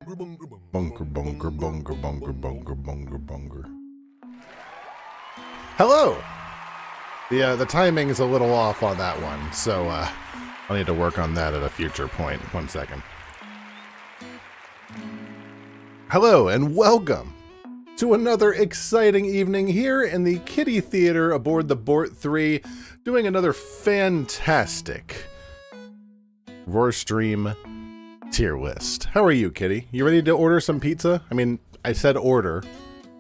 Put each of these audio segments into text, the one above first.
Bunker, bunker, bunker, bunker, bunker, bunker, bunker. Hello! The timing is a little off on that one, so I'll need to work on that at a future point. 1 second. Hello, and welcome to another exciting evening here in the Kiddie Theater aboard the Bort 3, doing another fantastic Roar Stream tier list. How are you, Kitty? You ready to order some pizza? I mean, I said order.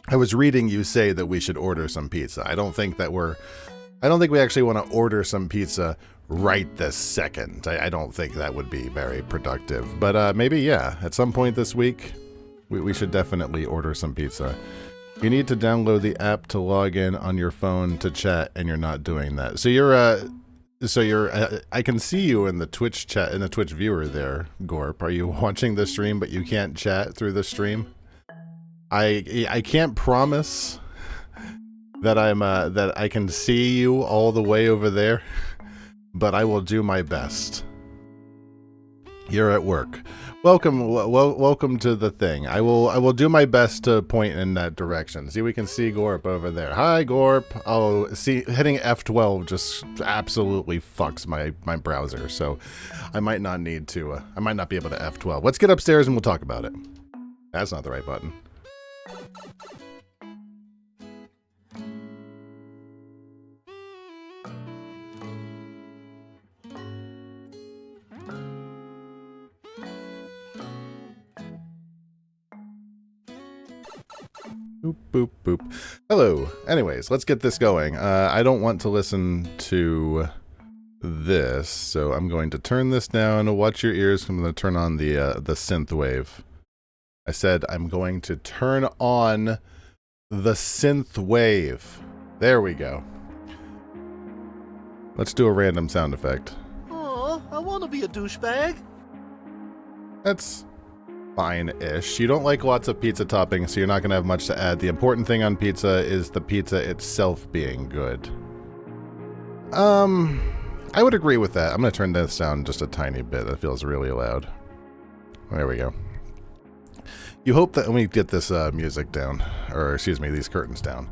I was reading you say that we should order some pizza. I don't think we actually want to order some pizza right this second. I don't think that would be very productive. But maybe, yeah, at some point this week, we should definitely order some pizza. You need to download the app to log in on your phone to chat, and you're not doing that. So I can see you in the Twitch chat, in the Twitch viewer there, Gorp. Are you watching the stream, but you can't chat through the stream? I can't promise that that I can see you all the way over there, but I will do my best. You're at work. Welcome to the thing. I will do my best to point in that direction. See, we can see Gorp over there. Hi, Gorp. Oh, see, hitting F12 just absolutely fucks my browser, so I might not need to. I might not be able to F12. Let's get upstairs and we'll talk about it. That's not the right button. Boop, boop, boop. Hello. Anyways, let's get this going. I don't want to listen to this, so I'm going to turn this down. Watch your ears. I'm going to turn on the synth wave. I said I'm going to turn on the synth wave. There we go. Let's do a random sound effect. Oh, I want to be a douchebag. That's fine-ish. You don't like lots of pizza toppings, so you're not going to have much to add. The important thing on pizza is the pizza itself being good. I would agree with that. I'm going to turn this down just a tiny bit. That feels really loud. There we go. You hope that... Let me get this music down. Or, excuse me, these curtains down.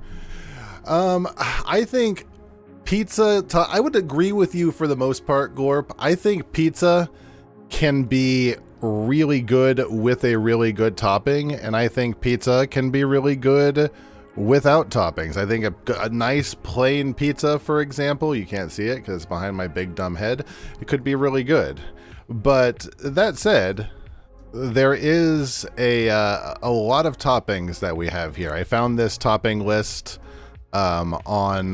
I think pizza... I would agree with you for the most part, Gorp. I think pizza can be really good with a really good topping, and I think pizza can be really good without toppings. I think a nice plain pizza, for example, you can't see it because it's behind my big dumb head, it could be really good. But that said, there is a lot of toppings that we have here. I found this topping list on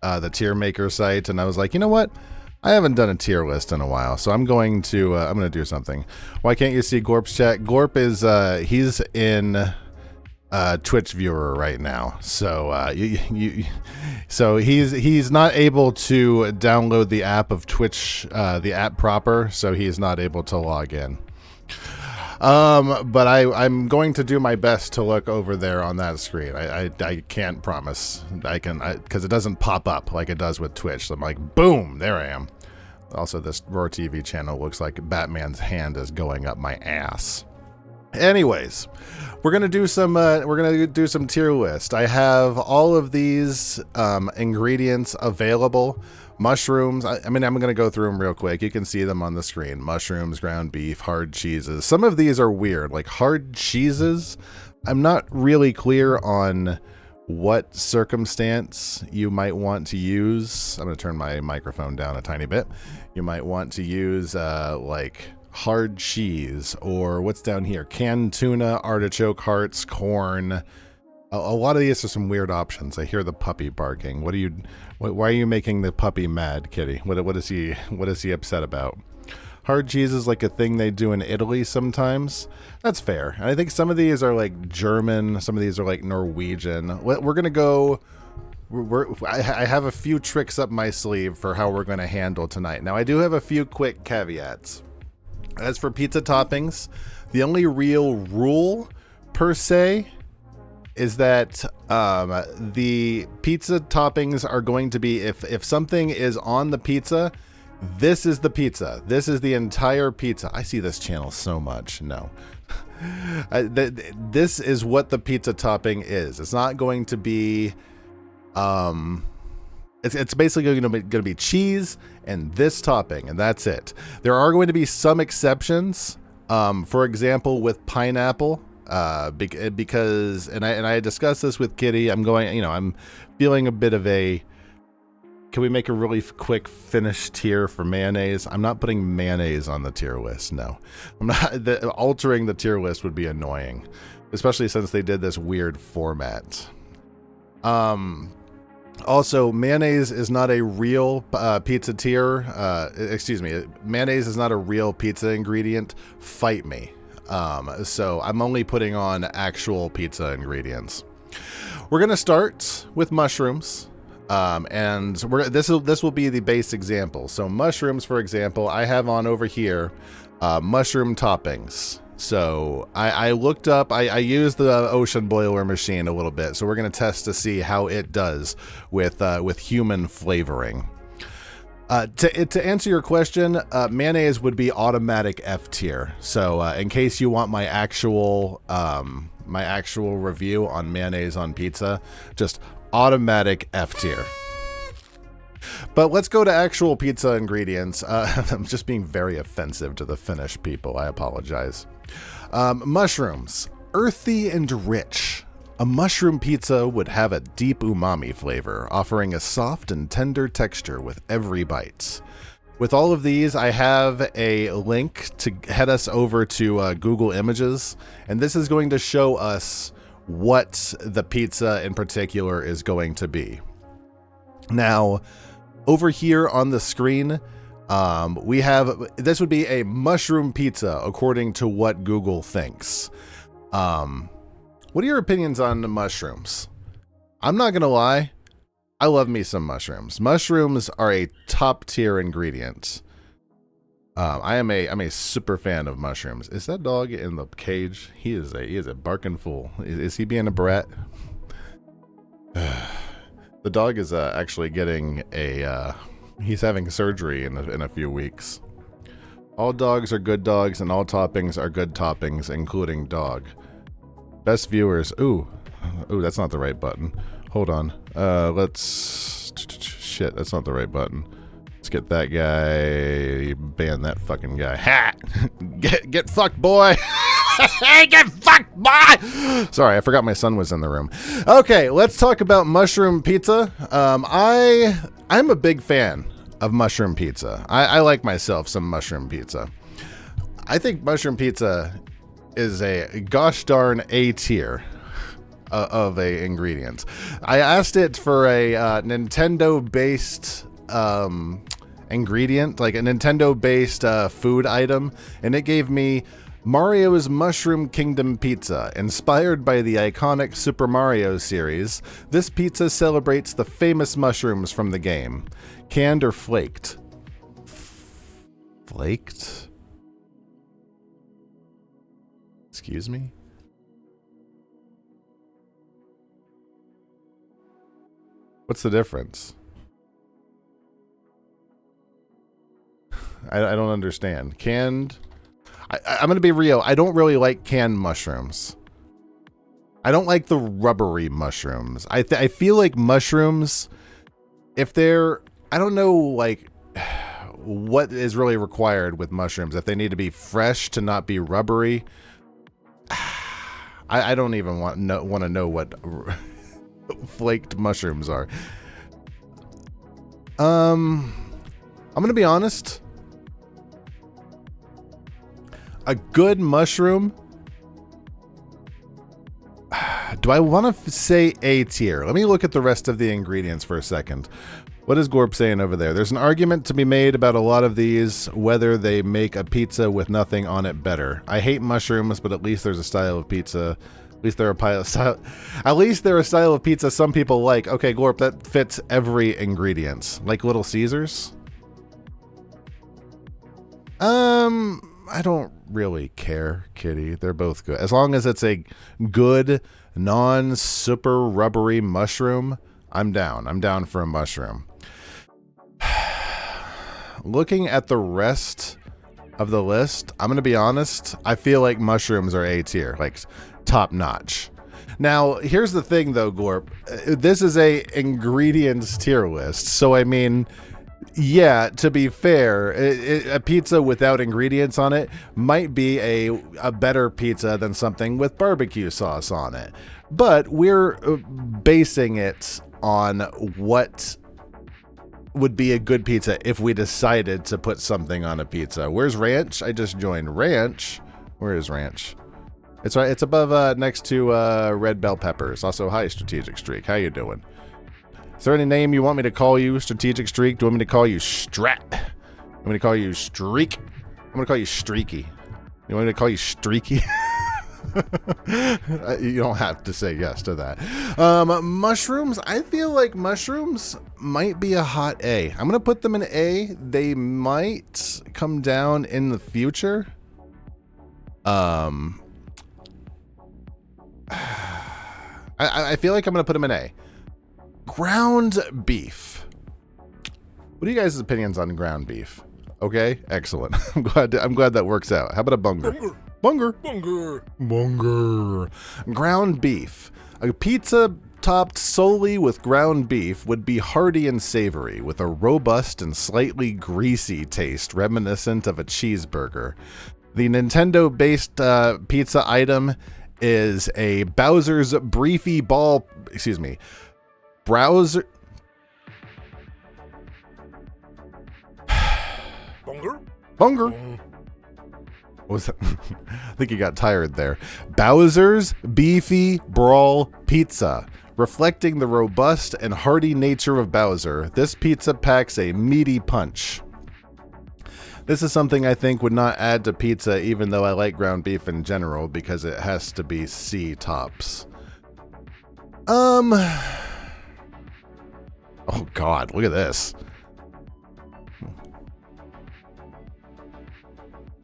the tier maker site, and I was like, you know what? I haven't done a tier list in a while, so I'm going to do something. Why can't you see Gorp's chat? Gorp is he's in Twitch viewer right now, so so he's not able to download the app of Twitch, the app proper, so he's not able to log in. But I'm going to do my best to look over there on that screen. I can't promise I can, because it doesn't pop up like it does with Twitch. So I'm like, boom, there I am. Also, this Roar TV channel looks like Batman's hand is going up my ass. Anyways, we're gonna do some tier list. I have all of these ingredients available. Mushrooms, I mean, I'm going to go through them real quick. You can see them on the screen. Mushrooms, ground beef, hard cheeses. Some of these are weird, like hard cheeses. I'm not really clear on what circumstance you might want to use. I'm going to turn my microphone down a tiny bit. You might want to use like hard cheese, or what's down here? Canned tuna, artichoke hearts, corn. A lot of these are some weird options. I hear the puppy barking. Why are you making the puppy mad, Kitty? What is he upset about? Hard cheese is like a thing they do in Italy sometimes. That's fair. And I think some of these are like German. Some of these are like Norwegian. We're gonna go. I have a few tricks up my sleeve for how we're gonna handle tonight. Now I do have a few quick caveats. As for pizza toppings, the only real rule per se is that the pizza toppings are going to be, if something is on the pizza, this is the pizza. This is the entire pizza. I see this channel so much. No, This is what the pizza topping is. It's not going to be, it's basically going to be cheese and this topping, and that's it. There are going to be some exceptions. For example, with pineapple, because I discussed this with Kitty. I'm feeling a bit of a. Can we make a really quick finish tier for mayonnaise? I'm not putting mayonnaise on the tier list. No, I'm not. Altering the tier list would be annoying, especially since they did this weird format. Also, mayonnaise is not a real pizza tier. Excuse me, mayonnaise is not a real pizza ingredient. Fight me. So I'm only putting on actual pizza ingredients. We're gonna start with mushrooms. And this will be the base example. So mushrooms, for example, I have on over here, mushroom toppings. So I looked up, I used the ocean boiler machine a little bit. So we're going to test to see how it does with human flavoring. To answer your question, mayonnaise would be automatic F tier. So in case you want my actual review on mayonnaise on pizza, just automatic F tier. But let's go to actual pizza ingredients. I'm just being very offensive to the Finnish people. I apologize. Mushrooms, earthy and rich. A mushroom pizza would have a deep umami flavor, offering a soft and tender texture with every bite. With all of these, I have a link to head us over to Google Images, and this is going to show us what the pizza in particular is going to be. Now, over here on the screen, we have, this would be a mushroom pizza according to what Google thinks. What are your opinions on the mushrooms? I'm not gonna lie, I love me some mushrooms. Mushrooms are a top tier ingredient. I'm a super fan of mushrooms. Is that dog in the cage? He is a barking fool. Is he being a brat? The dog is actually getting he's having surgery in a few weeks. All dogs are good dogs, and all toppings are good toppings, including dog. Best viewers. Ooh, that's not the right button. Hold on. Shit, that's not the right button. Let's get that guy, ban that fucking guy. Ha! Get fucked, boy! Get fucked, boy! Sorry, I forgot my son was in the room. Okay, let's talk about mushroom pizza. I'm a big fan of mushroom pizza. I like myself some mushroom pizza. I think mushroom pizza is a gosh darn A tier of a ingredients. I asked it for a Nintendo-based ingredient, like a Nintendo-based food item, and it gave me Mario's Mushroom Kingdom Pizza. Inspired by the iconic Super Mario series, this pizza celebrates the famous mushrooms from the game. Canned or flaked? Flaked? Excuse me? What's the difference? I don't understand. Canned? I'm going to be real. I don't really like canned mushrooms. I don't like the rubbery mushrooms. I feel like mushrooms, if they're, I don't know, like, what is really required with mushrooms. If they need to be fresh to not be rubbery. I don't even want to know what flaked mushrooms are. I'm going to be honest. A good mushroom. Do I want to say A tier? Let me look at the rest of the ingredients for a second. What is Gorp saying over there? There's an argument to be made about a lot of these, whether they make a pizza with nothing on it better. I hate mushrooms, but at least there's a style of pizza. At least they're a style. At least they're a style of pizza some people like. Okay, Gorp, that fits every ingredient. Like Little Caesars. I don't really care, Kitty. They're both good. As long as it's a good, non-super rubbery mushroom, I'm down. I'm down for a mushroom. Looking at the rest of the list, I'm going to be honest, I feel like mushrooms are A tier, like top notch. Now, here's the thing though, Gorp. This is a ingredients tier list. So, I mean, yeah, to be fair, a pizza without ingredients on it might be a better pizza than something with barbecue sauce on it. But we're basing it on what would be a good pizza if we decided to put something on a pizza. Where's ranch? I just joined ranch. Where is ranch? It's right. It's above, next to red bell peppers. Also, hi, Strategic Streak. How you doing? Is there any name you want me to call you? Strategic Streak? Do you want me to call you Strat? I'm going to call you Streak. I'm going to call you Streaky. You want me to call you Streaky? You don't have to say yes to that. Mushrooms. I feel like mushrooms might be a hot A. I'm going to put them in A. They might come down in the future. I feel like I'm going to put them in A. Ground beef. What are you guys' opinions on ground beef? Okay, excellent. I'm glad that works out. How about a bunger? Bunger. Ground beef. A pizza topped solely with ground beef would be hearty and savory, with a robust and slightly greasy taste reminiscent of a cheeseburger. The Nintendo-based pizza item is a Bowser's Briefy Ball. Excuse me. Browser. Bunger. What was that? I think you got tired there. Bowser's Beefy Brawl Pizza. Reflecting the robust and hearty nature of Bowser, this pizza packs a meaty punch. This is something I think would not add to pizza, even though I like ground beef in general, because it has to be C tops. Oh God, look at this.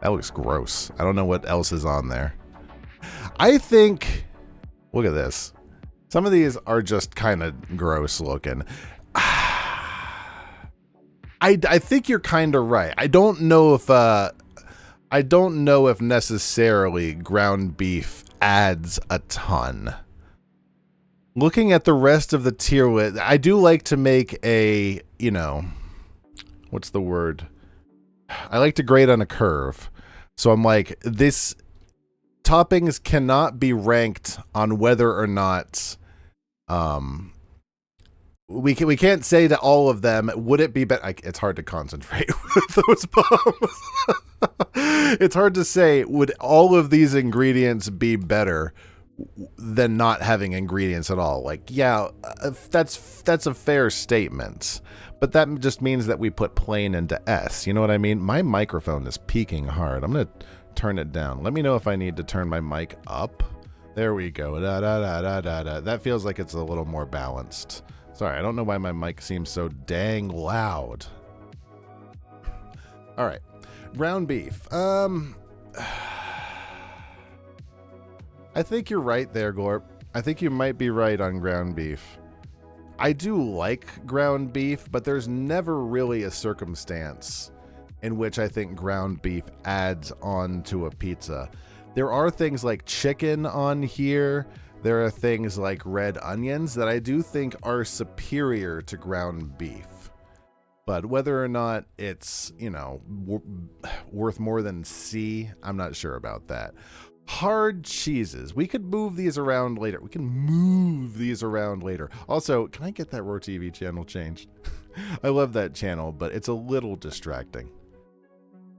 That looks gross. I don't know what else is on there. I think, look at this. Some of these are just kind of gross looking. I think you're kind of right. I don't know if necessarily ground beef adds a ton. Looking at the rest of the tier list, I do like to make a, you know, what's the word? I like to grade on a curve. So I'm like, this toppings cannot be ranked on whether or not we can't say that all of them would it be better. It's hard to concentrate with those bombs. It's hard to say, would all of these ingredients be better than not having ingredients at all? Like, yeah, that's a fair statement, but that just means that we put plain into S. You know what I mean? My microphone is peaking hard. I'm gonna turn it down. Let me know if I need to turn my mic up. There we go. That feels like it's a little more balanced. Sorry, I don't know why my mic seems so dang loud. All right, ground beef. I think you're right there, Gorp. I think you might be right on ground beef. I do like ground beef, but there's never really a circumstance in which I think ground beef adds on to a pizza. There are things like chicken on here. There are things like red onions that I do think are superior to ground beef. But whether or not it's, you know, worth more than C, I'm not sure about that. Hard cheeses. We could move these around later. Also, can I get that Roar TV channel changed? I love that channel, but it's a little distracting.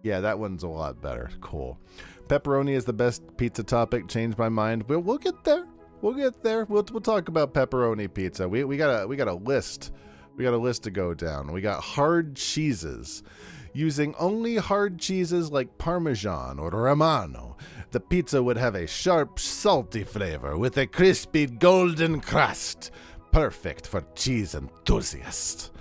Yeah, that one's a lot better. Cool. Pepperoni is the best pizza topic. Changed my mind. We'll get there. We'll get there. We'll talk about pepperoni pizza. We got a list. We got a list to go down. We got hard cheeses. Using only hard cheeses like Parmesan or Romano, the pizza would have a sharp, salty flavor with a crispy, golden crust. Perfect for cheese enthusiasts.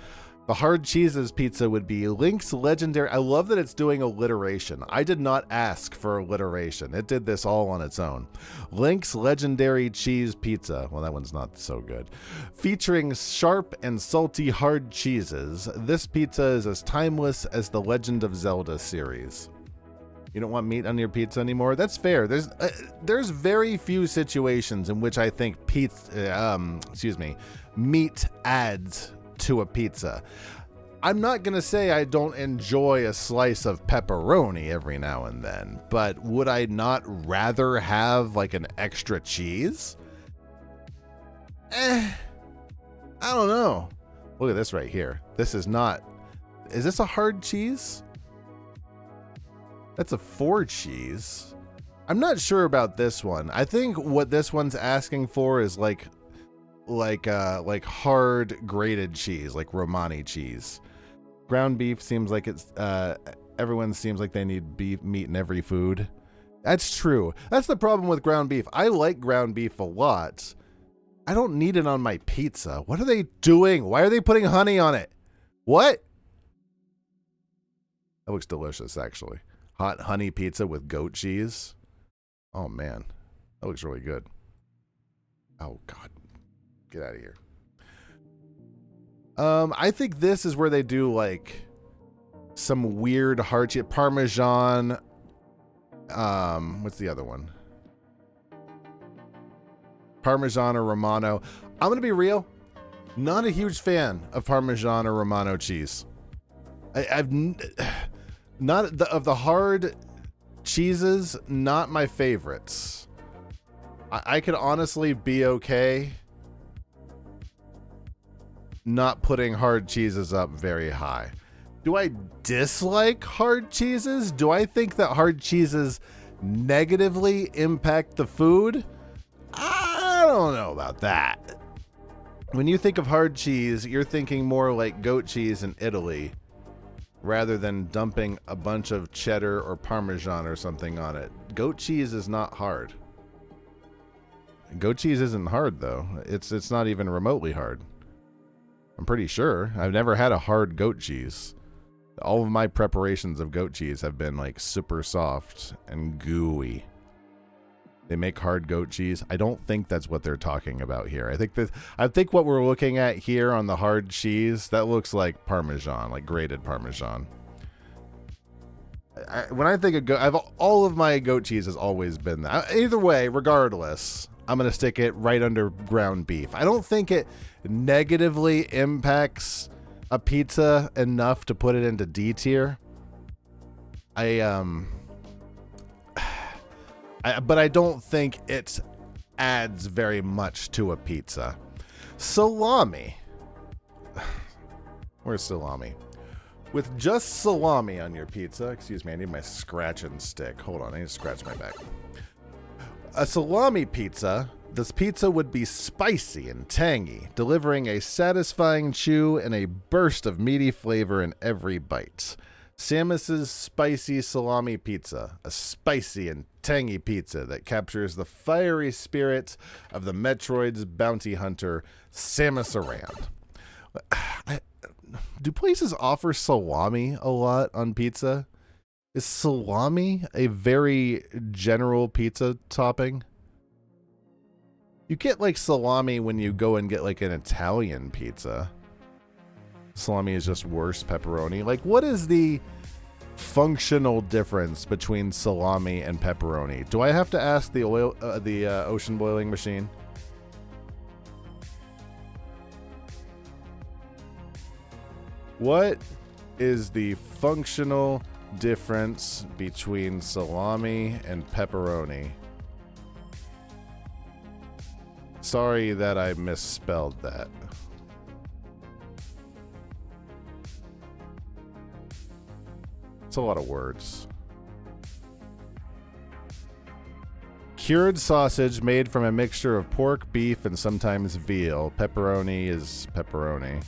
The hard cheeses pizza would be Link's legendary. I love that it's doing alliteration. I did not ask for alliteration. It did this all on its own. Link's legendary cheese pizza. Well, that one's not so good. Featuring sharp and salty hard cheeses, this pizza is as timeless as the Legend of Zelda series. You don't want meat on your pizza anymore? That's fair. There's very few situations in which I think meat adds to a pizza. I'm not going to say I don't enjoy a slice of pepperoni every now and then, but would I not rather have like an extra cheese? I don't know. Look at this right here. This is not... Is this a hard cheese? That's a 4 cheese. I'm not sure about this one. I think what this one's asking for is like hard grated cheese, like Romani cheese. Ground beef seems like it's everyone seems like they need meat in every food. That's true. That's the problem with ground beef. I like ground beef a lot. I don't need it on my pizza. What are they doing? Why are they putting honey on it? What? That looks delicious, actually. Hot honey pizza with goat cheese. Oh man, that looks really good. Oh God, get out of here. I think this is where they do like some weird hard cheese, Parmesan. What's the other one? Parmesan or Romano. I'm gonna be real. Not a huge fan of Parmesan or Romano cheese. I've not of the hard cheeses. Not my favorites. I could honestly be okay not putting hard cheeses up very high. Do I dislike hard cheeses? Do I think that hard cheeses negatively impact the food? I don't know about that. When you think of hard cheese, you're thinking more like goat cheese in Italy rather than dumping a bunch of cheddar or Parmesan or something on it. Goat cheese is not hard. Goat cheese isn't hard though. It's not even remotely hard. I'm pretty sure. I've never had a hard goat cheese. All of my preparations of goat cheese have been like super soft and gooey. They make hard goat cheese. I don't think that's what they're talking about here. I think what we're looking at here on the hard cheese, that looks like Parmesan, like grated Parmesan. When I think of goat, all of my goat cheese has always been that. Either way, regardless, I'm going to stick it right under ground beef. I don't think it negatively impacts a pizza enough to put it into D tier. But I don't think it adds very much to a pizza. Salami. Where's salami? With just salami on your pizza. Excuse me, I need my scratching stick. Hold on, I need to scratch my back. A salami pizza. This pizza would be spicy and tangy, delivering a satisfying chew and a burst of meaty flavor in every bite. Samus's Spicy Salami Pizza, a spicy and tangy pizza that captures the fiery spirit of the Metroid's bounty hunter, Samus Aran. Do places offer salami a lot on pizza? Is salami a very general pizza topping? You get like salami when you go and get like an Italian pizza. Salami is just worse pepperoni. Like, what is the functional difference between salami and pepperoni? Do I have to ask the ocean boiling machine? What is the functional difference between salami and pepperoni? Sorry that I misspelled that. It's a lot of words. Cured sausage made from a mixture of pork, beef, and sometimes veal. Pepperoni is pepperoni.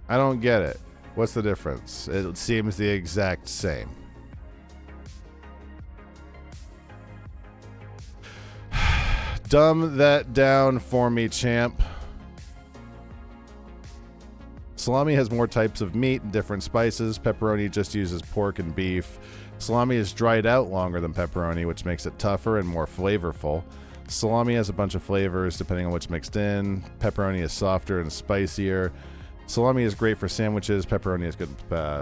I don't get it. What's the difference? It seems the exact same. Dumb that down for me, champ. Salami has more types of meat and different spices. Pepperoni just uses pork and beef. Salami is dried out longer than pepperoni, which makes it tougher and more flavorful. Salami has a bunch of flavors depending on what's mixed in. Pepperoni is softer and spicier. Salami is great for sandwiches. Pepperoni is good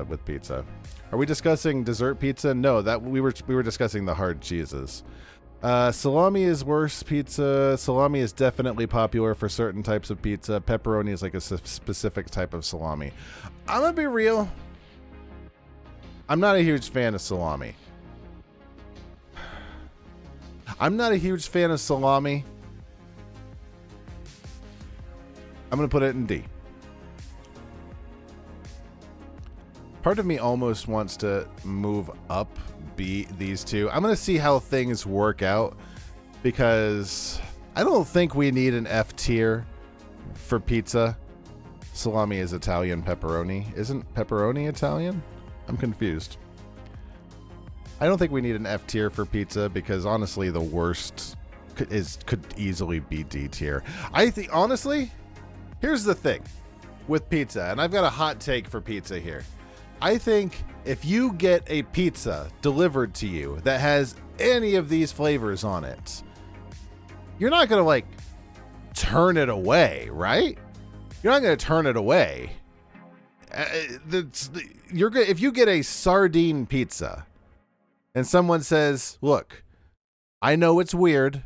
with pizza. Are we discussing dessert pizza? No, that we were discussing the hard cheeses. Salami is worse pizza. Salami is definitely popular for certain types of pizza. Pepperoni is like a specific type of salami. I'm gonna be real. I'm not a huge fan of salami. I'm going to put it in D. Part of me almost wants to move up these two. I'm going to see how things work out because I don't think we need an F tier for pizza. Salami is Italian, pepperoni. Isn't pepperoni Italian? I'm confused. I don't think we need an F tier for pizza because honestly the worst could easily be D tier. I think honestly, here's the thing with pizza, and I've got a hot take for pizza here. I think if you get a pizza delivered to you that has any of these flavors on it, you're not going to like turn it away, right? You're not going to turn it away. If you get a sardine pizza and someone says, look, I know it's weird,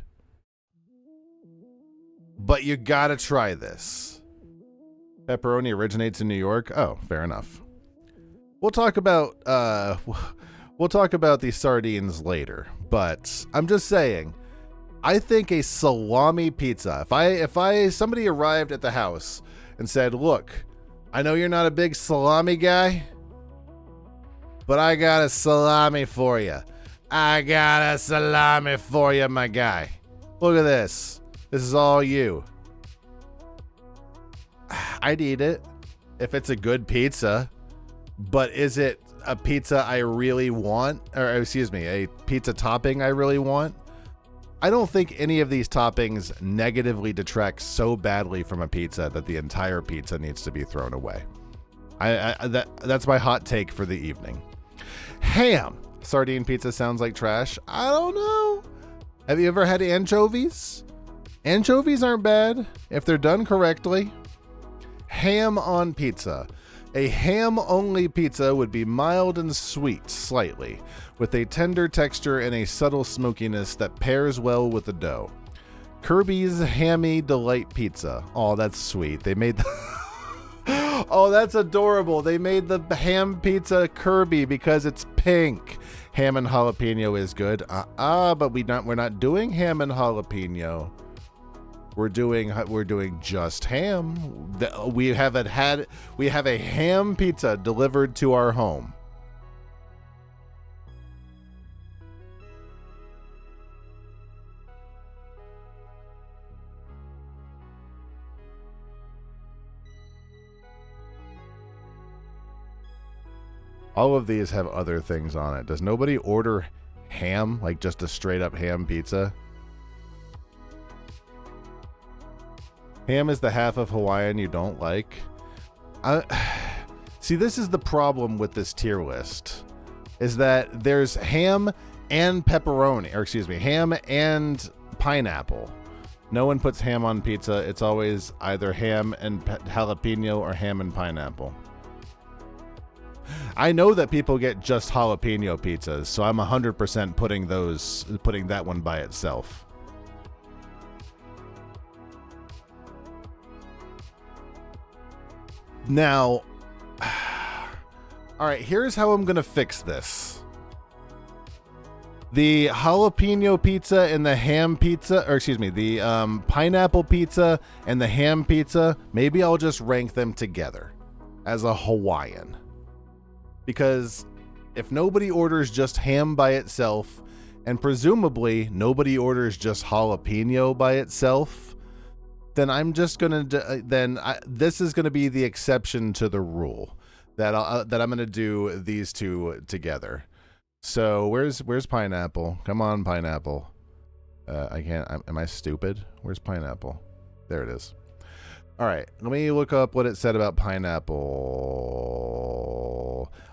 but you got to try this. Pepperoni originates in New York. Oh, fair enough. We'll talk about the sardines later, but I'm just saying, I think a salami pizza, if somebody arrived at the house and said, look, I know you're not a big salami guy, but I got a salami for you. I got a salami for you, my guy. Look at this. This is all you. I'd eat it if it's a good pizza, but is it a pizza I really want? Or excuse me, a pizza topping I really want? I don't think any of these toppings negatively detract so badly from a pizza that the entire pizza needs to be thrown away. That's my hot take for the evening. Ham. Sardine pizza sounds like trash. I don't know. Have you ever had anchovies? Anchovies aren't bad if they're done correctly. Ham on pizza. A ham-only pizza would be mild and sweet, slightly, with a tender texture and a subtle smokiness that pairs well with the dough. Kirby's Hammy Delight Pizza. Oh, that's sweet. They made Oh, that's adorable. They made the ham pizza Kirby because it's pink. Ham and jalapeno is good. But we're not doing ham and jalapeno. We're doing just ham. We have a ham pizza delivered to our home. All of these have other things on it. Does nobody order ham, like just a straight up ham pizza? Ham is the half of Hawaiian you don't like. See, this is the problem with this tier list, is that there's ham and pepperoni, or excuse me, ham and pineapple. No one puts ham on pizza. It's always either ham and jalapeno or ham and pineapple. I know that people get just jalapeno pizzas, so I'm 100% putting that one by itself. Now, all right, here's how I'm going to fix this. The jalapeno pizza and the ham pizza, or excuse me, the pineapple pizza and the ham pizza, maybe I'll just rank them together as a Hawaiian. Because if nobody orders just ham by itself, and presumably nobody orders just jalapeno by itself, then I'm just gonna this is gonna be the exception to the rule that I'm gonna do these two together. So where's pineapple? Come on, pineapple. I can't. Am I stupid? Where's pineapple? There it is. All right, let me look up what it said about pineapple.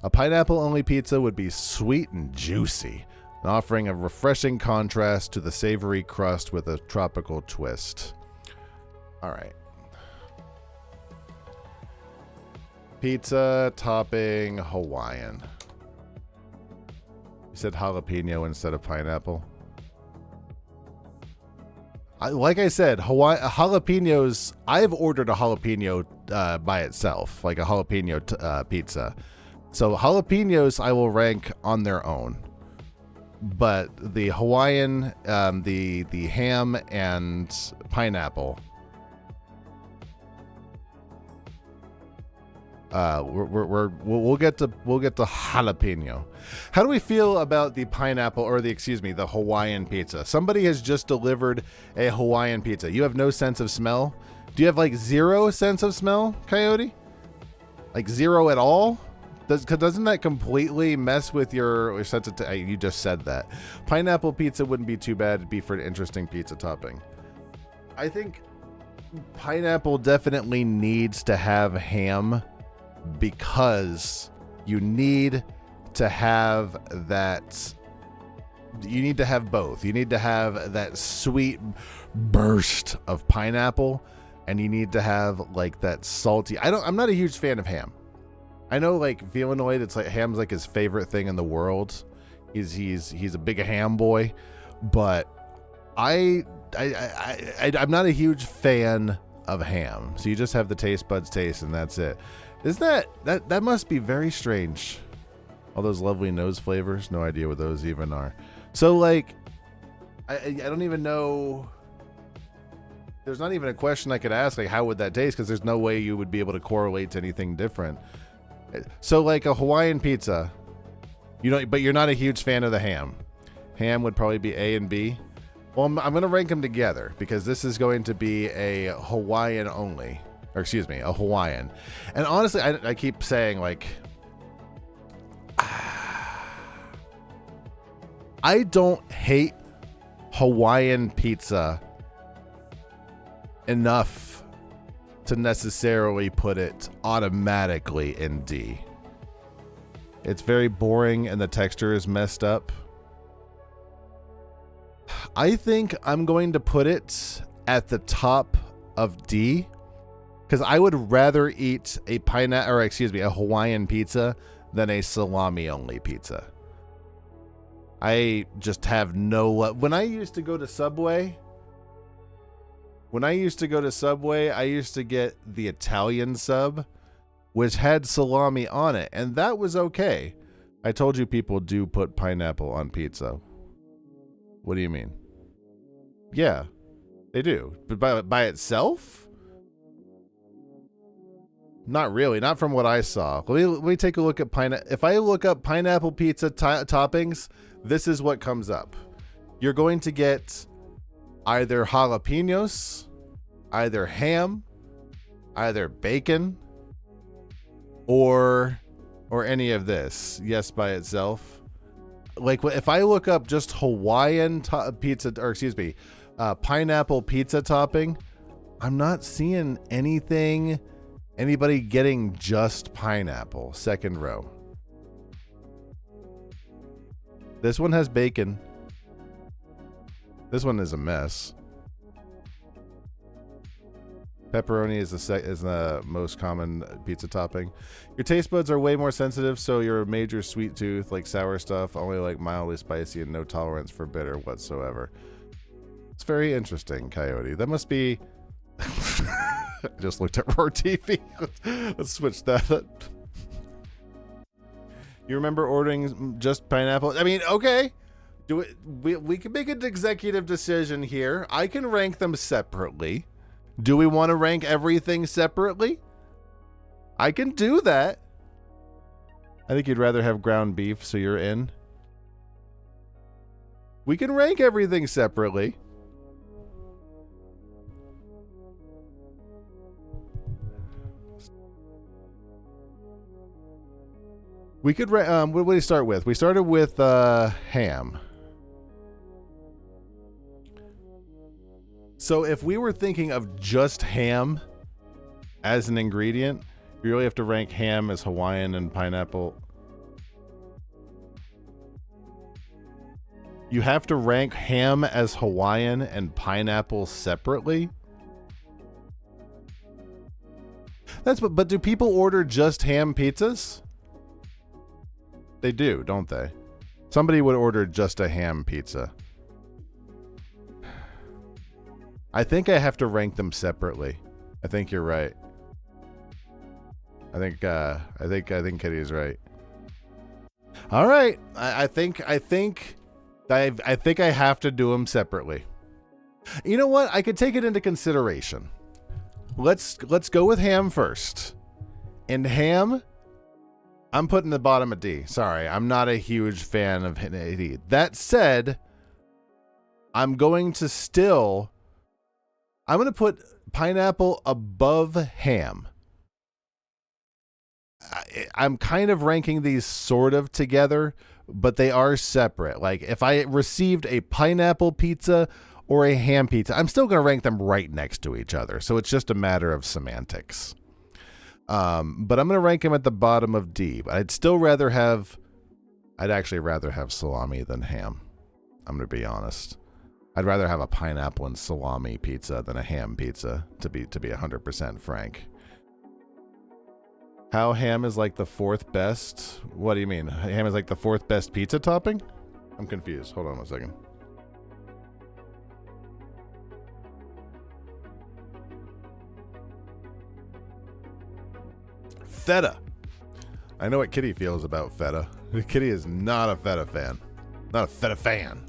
A pineapple-only pizza would be sweet and juicy, offering a refreshing contrast to the savory crust with a tropical twist. All right. Pizza topping Hawaiian. You said jalapeno instead of pineapple. Like I said, jalapenos. I've ordered a jalapeno by itself, like a jalapeno pizza. So jalapenos I will rank on their own, but the Hawaiian, the ham and pineapple. We'll get to jalapeno. How do we feel about the pineapple, or the Hawaiian pizza? Somebody has just delivered a Hawaiian pizza. You have no sense of smell? Do you have like zero sense of smell, Coyote? Like zero at all? Doesn't that completely mess with your sense of you just said that. Pineapple pizza wouldn't be too bad. It'd be for an interesting pizza topping. I think pineapple definitely needs to have ham, because you need to have that. You need to have both. You need to have that sweet burst of pineapple, and you need to have like that salty. I'm not a huge fan of ham. I know, like Villainoid, it's like ham's like his favorite thing in the world. He's a big ham boy, but I'm not a huge fan of ham. So you just have the taste buds taste, and that's it. Is that must be very strange. All those lovely nose flavors. No idea what those even are. So like, I don't even know. There's not even a question I could ask, like, how would that taste? Because there's no way you would be able to correlate to anything different. So like a Hawaiian pizza, but you're not a huge fan of the ham. Ham would probably be A and B. Well, I'm going to rank them together, because this is going to be a Hawaiian only. Or excuse me, a Hawaiian. And honestly, I keep saying, like, I don't hate Hawaiian pizza enough to necessarily put it automatically in D. It's very boring and the texture is messed up. I think I'm going to put it at the top of D, because I would rather eat a Hawaiian pizza than a salami only pizza. I just have no. When I used to go to Subway, I used to get the Italian sub, which had salami on it, and that was okay. I told you people do put pineapple on pizza. What do you mean? Yeah, they do. But by itself? Not really. Not from what I saw. Let me take a look at pineapple. If I look up pineapple pizza toppings, this is what comes up. You're going to get either jalapenos, either ham, either bacon, or any of this. Yes, by itself. Like if I look up just Hawaiian pizza, or pineapple pizza topping, I'm not seeing anybody getting just pineapple. Second row. This one has bacon. This one is a mess. Pepperoni is the most common pizza topping. Your taste buds are way more sensitive, so you're a major sweet tooth, like sour stuff, only like mildly spicy and no tolerance for bitter whatsoever. It's very interesting, Coyote. That must be... I just looked at Roar TV. Let's switch that up. You remember ordering just pineapple? I mean, okay. We can make an executive decision here. I can rank them separately. Do we want to rank everything separately? I can do that. I think you'd rather have ground beef, so you're in. We can rank everything separately. We could, what did we start with? We started with ham. So if we were thinking of just ham as an ingredient, you really have to rank ham as Hawaiian and pineapple. You have to rank ham as Hawaiian and pineapple separately? But do people order just ham pizzas? They do, don't they? Somebody would order just a ham pizza. I think I have to rank them separately. I think you're right. I think Kitty is right. All right. I think I have to do them separately. You know what? I could take it into consideration. Let's go with ham first. And ham, I'm putting the bottom of D. Sorry, I'm not a huge fan of D. That said, I'm going to put pineapple above ham. I'm kind of ranking these sort of together, but they are separate. Like if I received a pineapple pizza or a ham pizza, I'm still going to rank them right next to each other. So it's just a matter of semantics. But I'm going to rank them at the bottom of D. But I'd actually rather have salami than ham. I'm going to be honest. I'd rather have a pineapple and salami pizza than a ham pizza, to be 100% frank. How ham is like the fourth best? What do you mean? Ham is like the fourth best pizza topping? I'm confused. Hold on a second. Feta. I know what Kitty feels about feta. Kitty is not a feta fan. Not a feta fan.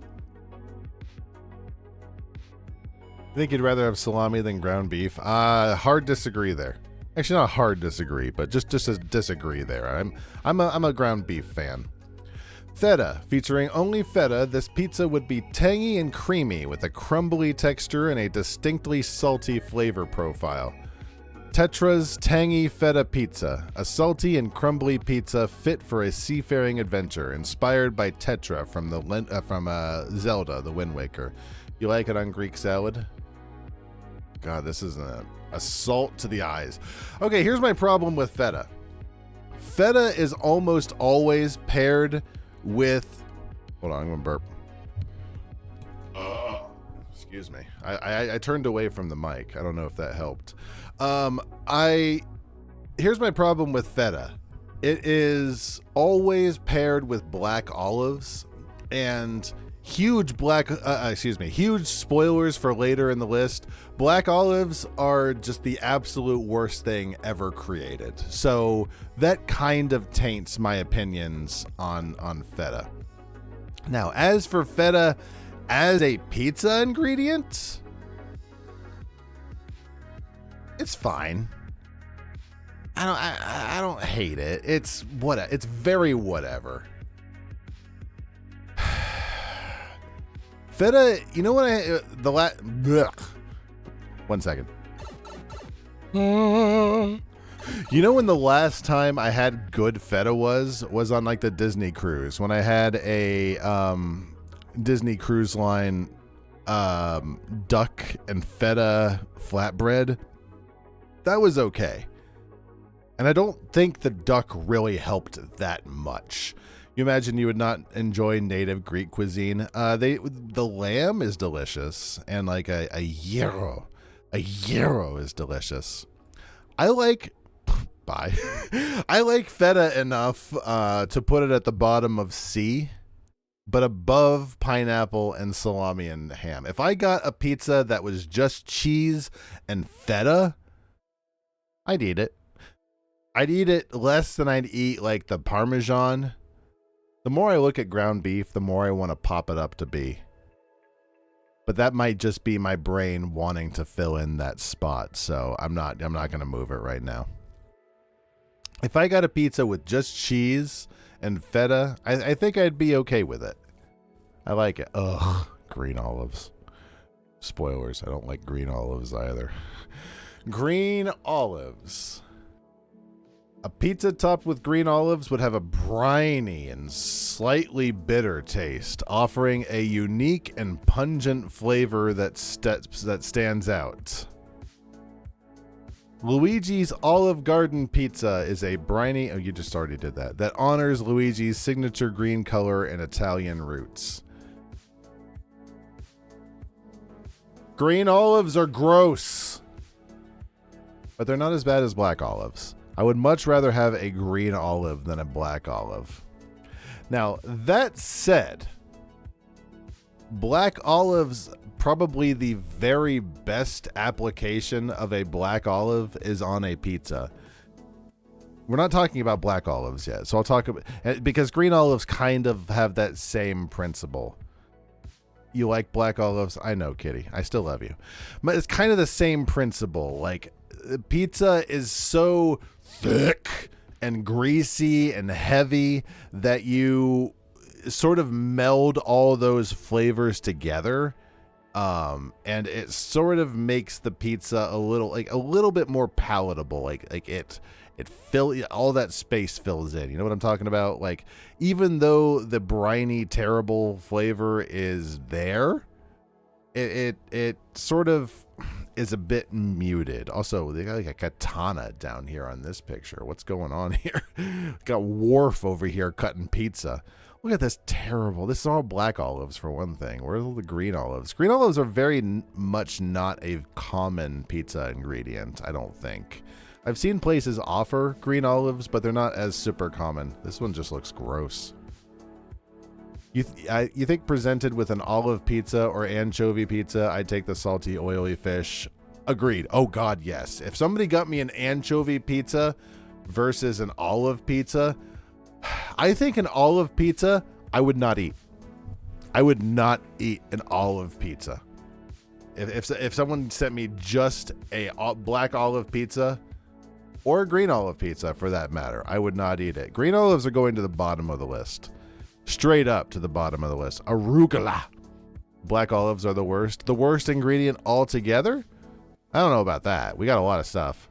I think you'd rather have salami than ground beef. Hard disagree there. Actually, not a hard disagree, but just a disagree there. I'm a ground beef fan. Feta. Featuring only feta, this pizza would be tangy and creamy with a crumbly texture and a distinctly salty flavor profile. Tetra's Tangy Feta Pizza, a salty and crumbly pizza fit for a seafaring adventure, inspired by Tetra from Zelda, the Wind Waker. You like it on Greek salad? God, this is an assault to the eyes. Okay, here's my problem with feta. Feta is almost always paired with... Hold on, I'm going to burp. Excuse me. I turned away from the mic. I don't know if that helped. Here's my problem with feta. It is always paired with black olives, and huge spoilers for later in the list. Black olives are just the absolute worst thing ever created. So that kind of taints my opinions on feta. Now, as for feta as a pizza ingredient, it's fine. I don't hate it. It's very whatever. Feta, you know what one second. You know when the last time I had good feta was on like the Disney cruise, when I had a Disney Cruise Line duck and feta flatbread. That was okay. And I don't think the duck really helped that much. You imagine you would not enjoy native Greek cuisine. The lamb is delicious, and like a gyro is delicious. I like feta enough to put it at the bottom of C, but above pineapple and salami and ham. If I got a pizza that was just cheese and feta, I'd eat it. I'd eat it less than I'd eat like the Parmesan. The more I look at ground beef, the more I want to pop it up to B. But that might just be my brain wanting to fill in that spot, so I'm not going to move it right now. If I got a pizza with just cheese and feta, I think I'd be okay with it. I like it. Ugh, green olives. Spoilers, I don't like green olives either. Green olives. A pizza topped with green olives would have a briny and slightly bitter taste, offering a unique and pungent flavor that stands out. Luigi's Olive Garden Pizza is a briny... Oh, you just already did that. That honors Luigi's signature green color and Italian roots. Green olives are gross. but they're not as bad as black olives. I would much rather have a green olive than a black olive. Now, that said, black olives, probably the very best application of a black olive is on a pizza. We're not talking about black olives yet, so I'll talk about, because green olives kind of have that same principle. You like black olives? I know, Kitty. I still love you. But it's kind of the same principle. Like, pizza is so thick and greasy and heavy that you sort of meld all those flavors together. And it sort of makes the pizza a little bit more palatable. All that space fills in. You know what I'm talking about? Like, even though the briny, terrible flavor is there, it sort of is a bit muted. Also, they got like a katana down here on this picture. What's going on here? Got Worf over here cutting pizza. Look at this terrible. This is all black olives for one thing. Where's all the green olives? Green olives are very much not a common pizza ingredient, I don't think. I've seen places offer green olives, but they're not as super common. This one just looks gross. You think presented with an olive pizza or anchovy pizza, I'd take the salty, oily fish. Agreed. Oh, God, yes. If somebody got me an anchovy pizza versus an olive pizza, I think an olive pizza I would not eat. I would not eat an olive pizza. If someone sent me just a black olive pizza, or a green olive pizza for that matter, I would not eat it. Green olives are going to the bottom of the list. Straight up to the bottom of the list. Arugula. Black olives are the worst. The worst ingredient altogether? I don't know about that. We got a lot of stuff.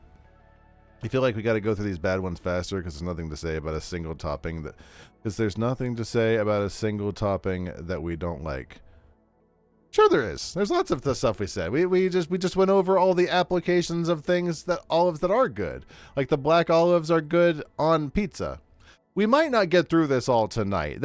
I feel like we got to go through these bad ones faster because there's nothing to say about a single topping there's nothing to say about a single topping that we don't like. Sure there is. There's lots of the stuff we said. We just went over all the applications of things that olives that are good. Like the black olives are good on pizza. We might not get through this all tonight.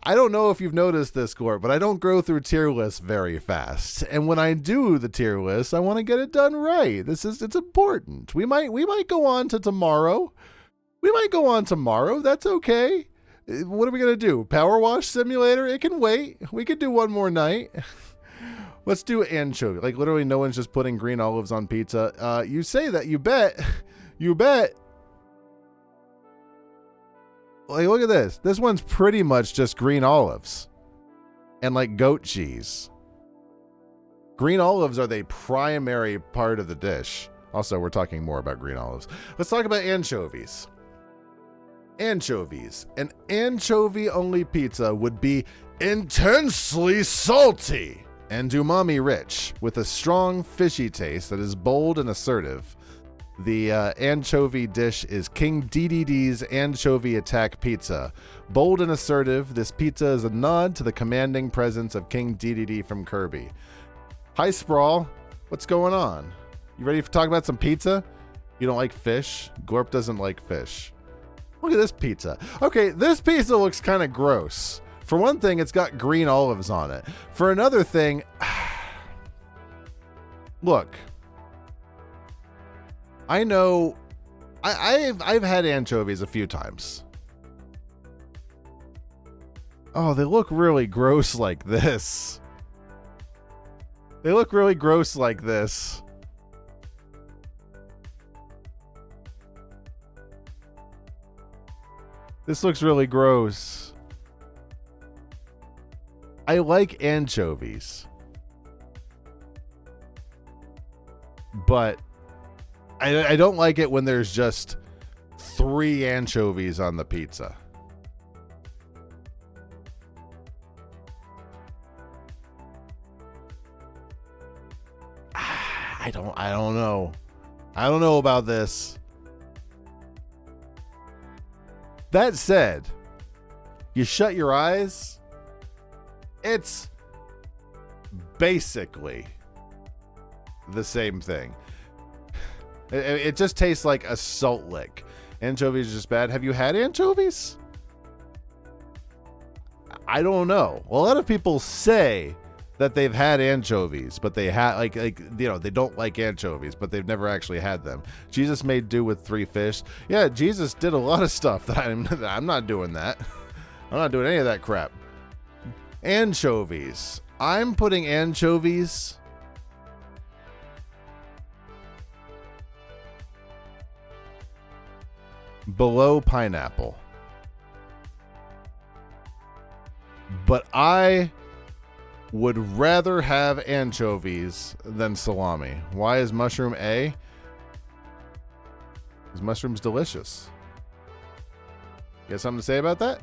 I don't know if you've noticed this, Gort, but I don't go through tier lists very fast. And when I do the tier list, I want to get it done right. It's important. We might go on to tomorrow. That's okay. What are we going to do? Power wash simulator? It can wait. We could do one more night. Let's do anchovy. Like literally no one's just putting green olives on pizza. You say that, you bet. Like, look at this. This one's pretty much just green olives and like goat cheese. Green olives are the primary part of the dish. Also, we're talking more about green olives. Let's talk about anchovies. Anchovies. An anchovy-only pizza would be intensely salty and umami rich with a strong fishy taste that is bold and assertive. The anchovy dish is King DDD's Anchovy Attack Pizza. Bold and assertive, this pizza is a nod to the commanding presence of King DDD from Kirby. Hi, Sprawl. What's going on? You ready to talk about some pizza? You don't like fish? Gorp doesn't like fish. Look at this pizza. Okay, this pizza looks kind of gross. For one thing, it's got green olives on it. For another thing, look. I know I've had anchovies a few times. Oh, they look really gross like this. This looks really gross. I like anchovies. But I don't like it when there's just 3 anchovies on the pizza. I don't know. I don't know about this. That said, you shut your eyes, it's basically the same thing. It just tastes like a salt lick. Anchovies are just bad. Have you had anchovies? I don't know. Well, a lot of people say that they've had anchovies, but they had like they don't like anchovies, but they've never actually had them. Jesus made do with 3 fish. Yeah, Jesus did a lot of stuff that I'm not doing that. I'm not doing any of that crap. Anchovies. I'm putting anchovies below pineapple. But I would rather have anchovies than salami. Why is mushroom A? Because mushroom's delicious. You got something to say about that?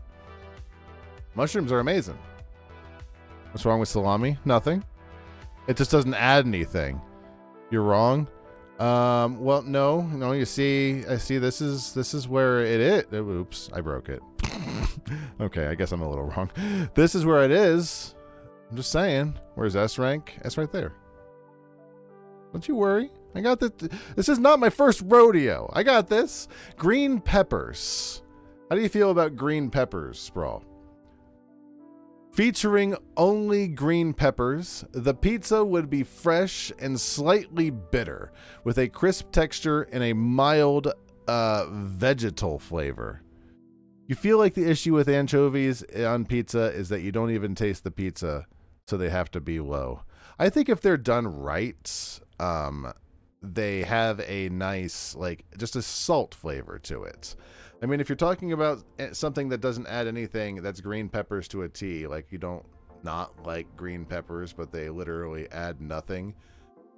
Mushrooms are amazing. What's wrong with salami? Nothing. It just doesn't add anything. You're wrong. Well, no. You see, I see. This is where it is. Oops, I broke it. Okay, I guess I'm a little wrong. This is where it is. I'm just saying. Where's S rank? S right there. Don't you worry. I got this. This is not my first rodeo. I got this. Green peppers. How do you feel about green peppers, Sprawl? Featuring only green peppers, the pizza would be fresh and slightly bitter, with a crisp texture and a mild vegetal flavor. You feel like the issue with anchovies on pizza is that you don't even taste the pizza, so they have to be low. I think if they're done right, they have a nice, just a salt flavor to it. I mean, if you're talking about something that doesn't add anything, that's green peppers to a T. Like, you don't not like green peppers, but they literally add nothing.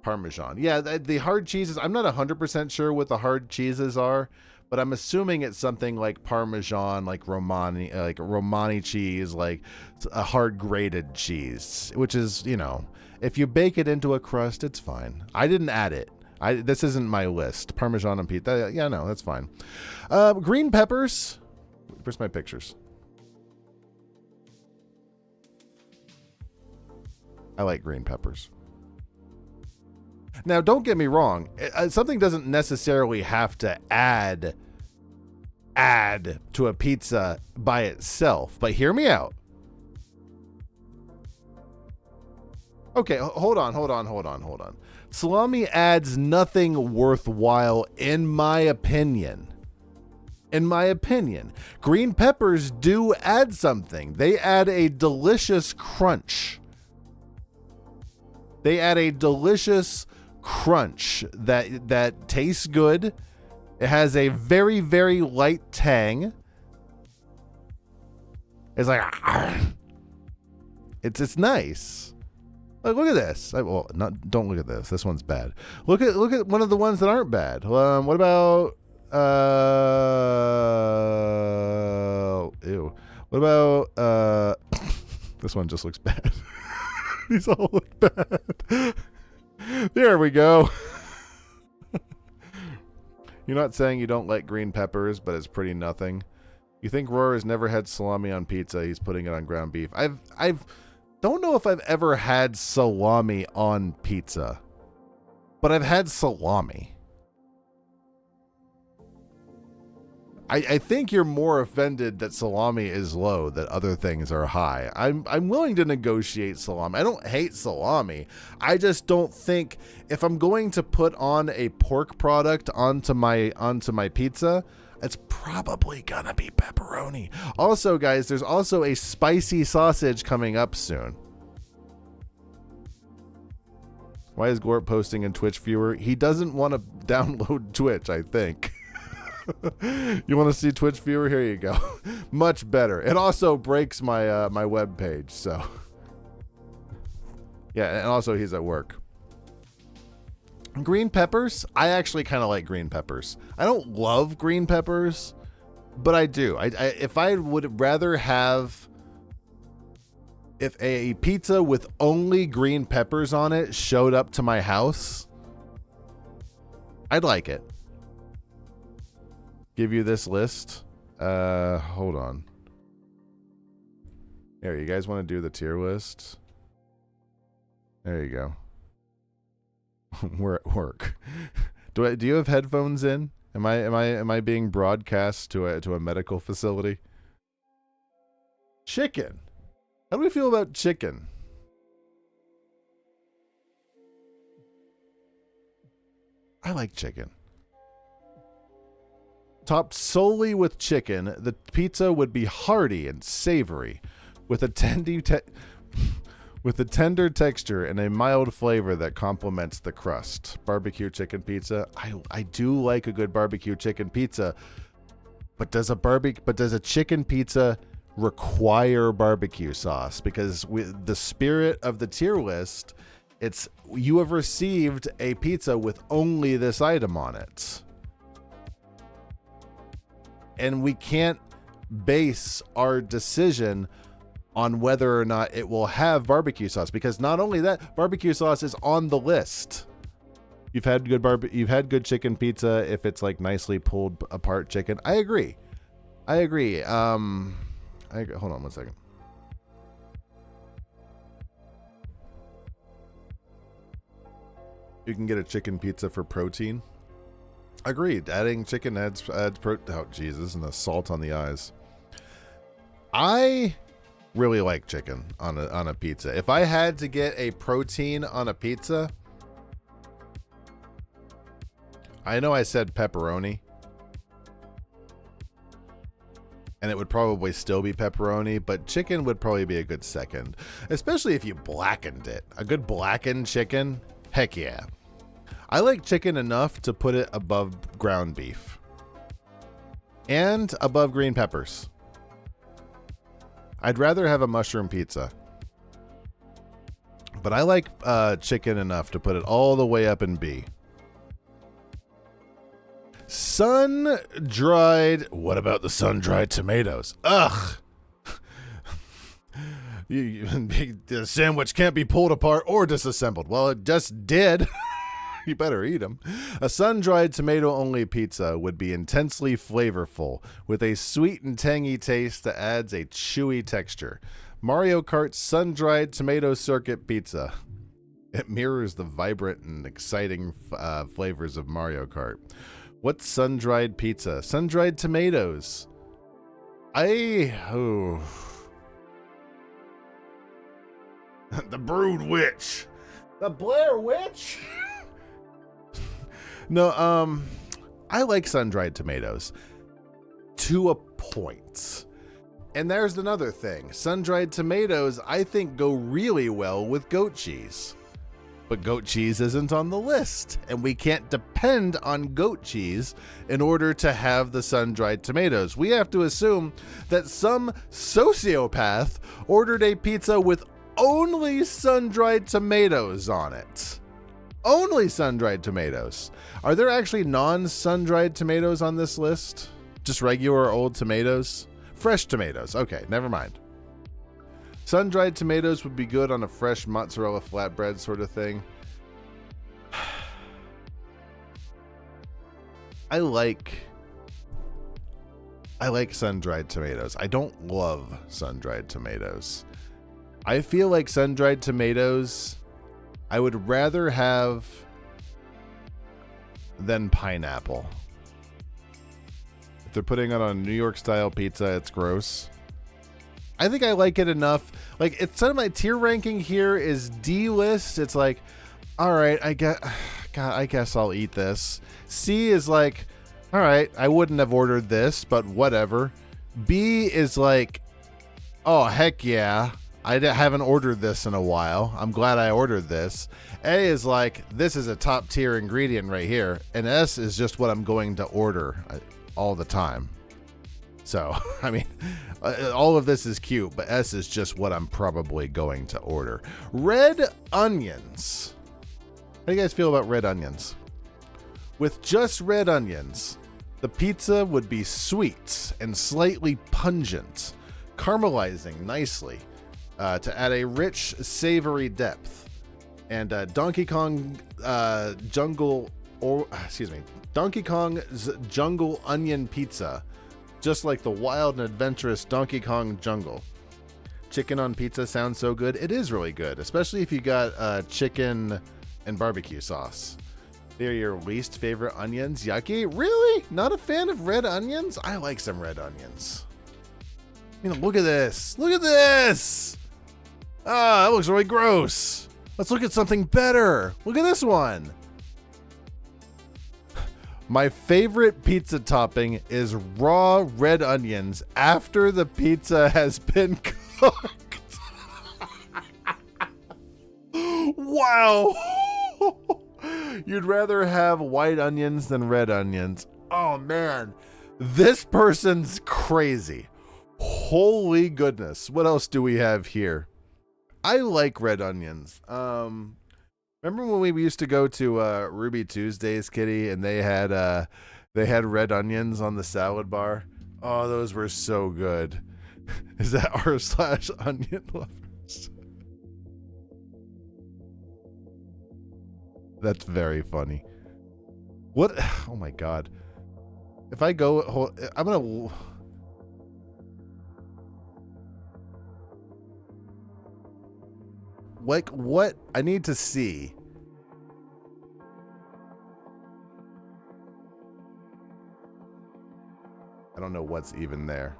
Parmesan. Yeah, the hard cheeses, I'm not 100% sure what the hard cheeses are, but I'm assuming it's something like Parmesan, like Romani cheese, like a hard grated cheese, which is, if you bake it into a crust, it's fine. I didn't add it. This isn't my list. Parmesan and pizza. Yeah, no, that's fine. Green peppers. Where's my pictures? I like green peppers. Now, don't get me wrong. Something doesn't necessarily have to add to a pizza by itself. But hear me out. Okay, hold on. Salami adds nothing worthwhile, in my opinion. Green peppers do add something. They add a delicious crunch. That tastes good. It has a very, very light tang. It's like, it's nice. Like, look at this. Don't look at this. This one's bad. Look at one of the ones that aren't bad. What about ew. What about this one just looks bad. These all look bad. There we go. You're not saying you don't like green peppers, but it's pretty nothing. You think Roar has never had salami on pizza? He's putting it on ground beef. I've don't know if I've ever had salami on pizza, but I've had salami. I think you're more offended that salami is low, that other things are high. I'm willing to negotiate salami. I don't hate salami. I just don't think if I'm going to put on a pork product onto my pizza, it's probably gonna be pepperoni. Also, guys, there's also a spicy sausage coming up soon. Why is Gorp posting in Twitch viewer? He doesn't want to download Twitch, I think. You want to see Twitch viewer? Here you go. Much better. It also breaks my my web page, so yeah, and also he's at work. Green peppers? I actually kind of like green peppers. I don't love green peppers, but I do. If I would rather have, if a pizza with only green peppers on it showed up to my house, I'd like it. Give you this list. Hold on. There, you guys want to do the tier list? There you go. We're at work. Do you have headphones in? Am I being broadcast to a medical facility? Chicken. How do we feel about chicken? I like chicken. Topped solely with chicken, the pizza would be hearty and savory, with a tender texture and a mild flavor that complements the crust. Barbecue chicken pizza. I do like a good barbecue chicken pizza, but does a chicken pizza require barbecue sauce? Because with the spirit of the tier list, it's you have received a pizza with only this item on it. And we can't base our decision on whether or not it will have barbecue sauce, because not only that, barbecue sauce is on the list. You've had good chicken pizza if it's like nicely pulled apart chicken. I agree. Hold on one second. You can get a chicken pizza for protein. Agreed. Adding chicken adds oh Jesus, and the salt on the eyes. I really like chicken on a pizza. If I had to get a protein on a pizza, I know I said pepperoni, and it would probably still be pepperoni, but chicken would probably be a good second, especially if you blackened it. A good blackened chicken, heck yeah. I like chicken enough to put it above ground beef and above green peppers. I'd rather have a mushroom pizza, but I like chicken enough to put it all the way up in B. Sun-dried. What about the sun-dried tomatoes? Ugh. The sandwich can't be pulled apart or disassembled. Well, it just did. You better eat them. A sun-dried tomato-only pizza would be intensely flavorful, with a sweet and tangy taste that adds a chewy texture. Mario Kart sun-dried tomato circuit pizza. It mirrors the vibrant and exciting flavors of Mario Kart. What's sun-dried pizza? Sun-dried tomatoes. The Brood Witch. The Blair Witch? No, I like sun-dried tomatoes to a point. And there's another thing. Sun-dried tomatoes, I think, go really well with goat cheese. But goat cheese isn't on the list, and we can't depend on goat cheese in order to have the sun-dried tomatoes. We have to assume that some sociopath ordered a pizza with only sun-dried tomatoes on it. Only sun-dried tomatoes. Are there actually non-sun-dried tomatoes on this list? Just regular old tomatoes? Fresh tomatoes. Okay, never mind. Sun-dried tomatoes would be good on a fresh mozzarella flatbread sort of thing. I like sun-dried tomatoes. I don't love sun-dried tomatoes. I feel like sun-dried tomatoes I would rather have than pineapple. If they're putting it on a New York style pizza, it's gross. I think I like it enough. Like, it's some of my tier ranking here is D list. It's like, all right, I guess I'll eat this. C is like, all right, I wouldn't have ordered this, but whatever. B is like, oh, heck yeah. I haven't ordered this in a while. I'm glad I ordered this. A is like, this is a top tier ingredient right here. And S is just what I'm going to order all the time. So, I mean, all of this is cute, but S is just what I'm probably going to order. Red onions. How do you guys feel about red onions? With just red onions, the pizza would be sweet and slightly pungent, caramelizing nicely. To add a rich, savory depth, and Donkey Kong's jungle onion pizza, just like the wild and adventurous Donkey Kong Jungle. Chicken on pizza sounds so good. It is really good, especially if you got chicken and barbecue sauce. They're your least favorite onions. Yucky? Really? Not a fan of red onions? I like some red onions. I mean, look at this. Look at this. Ah, that looks really gross. Let's look at something better. Look at this one. My favorite pizza topping is raw red onions after the pizza has been cooked. Wow. You'd rather have white onions than red onions. Oh, man. This person's crazy. Holy goodness. What else do we have here? I like red onions. Remember when we used to go to Ruby Tuesdays, Kitty, and they had red onions on the salad bar? Oh, those were so good. Is that r/onion lovers? That's very funny. What? Oh my God. If I go, I'm gonna. Like, what? I need to see. I don't know what's even there.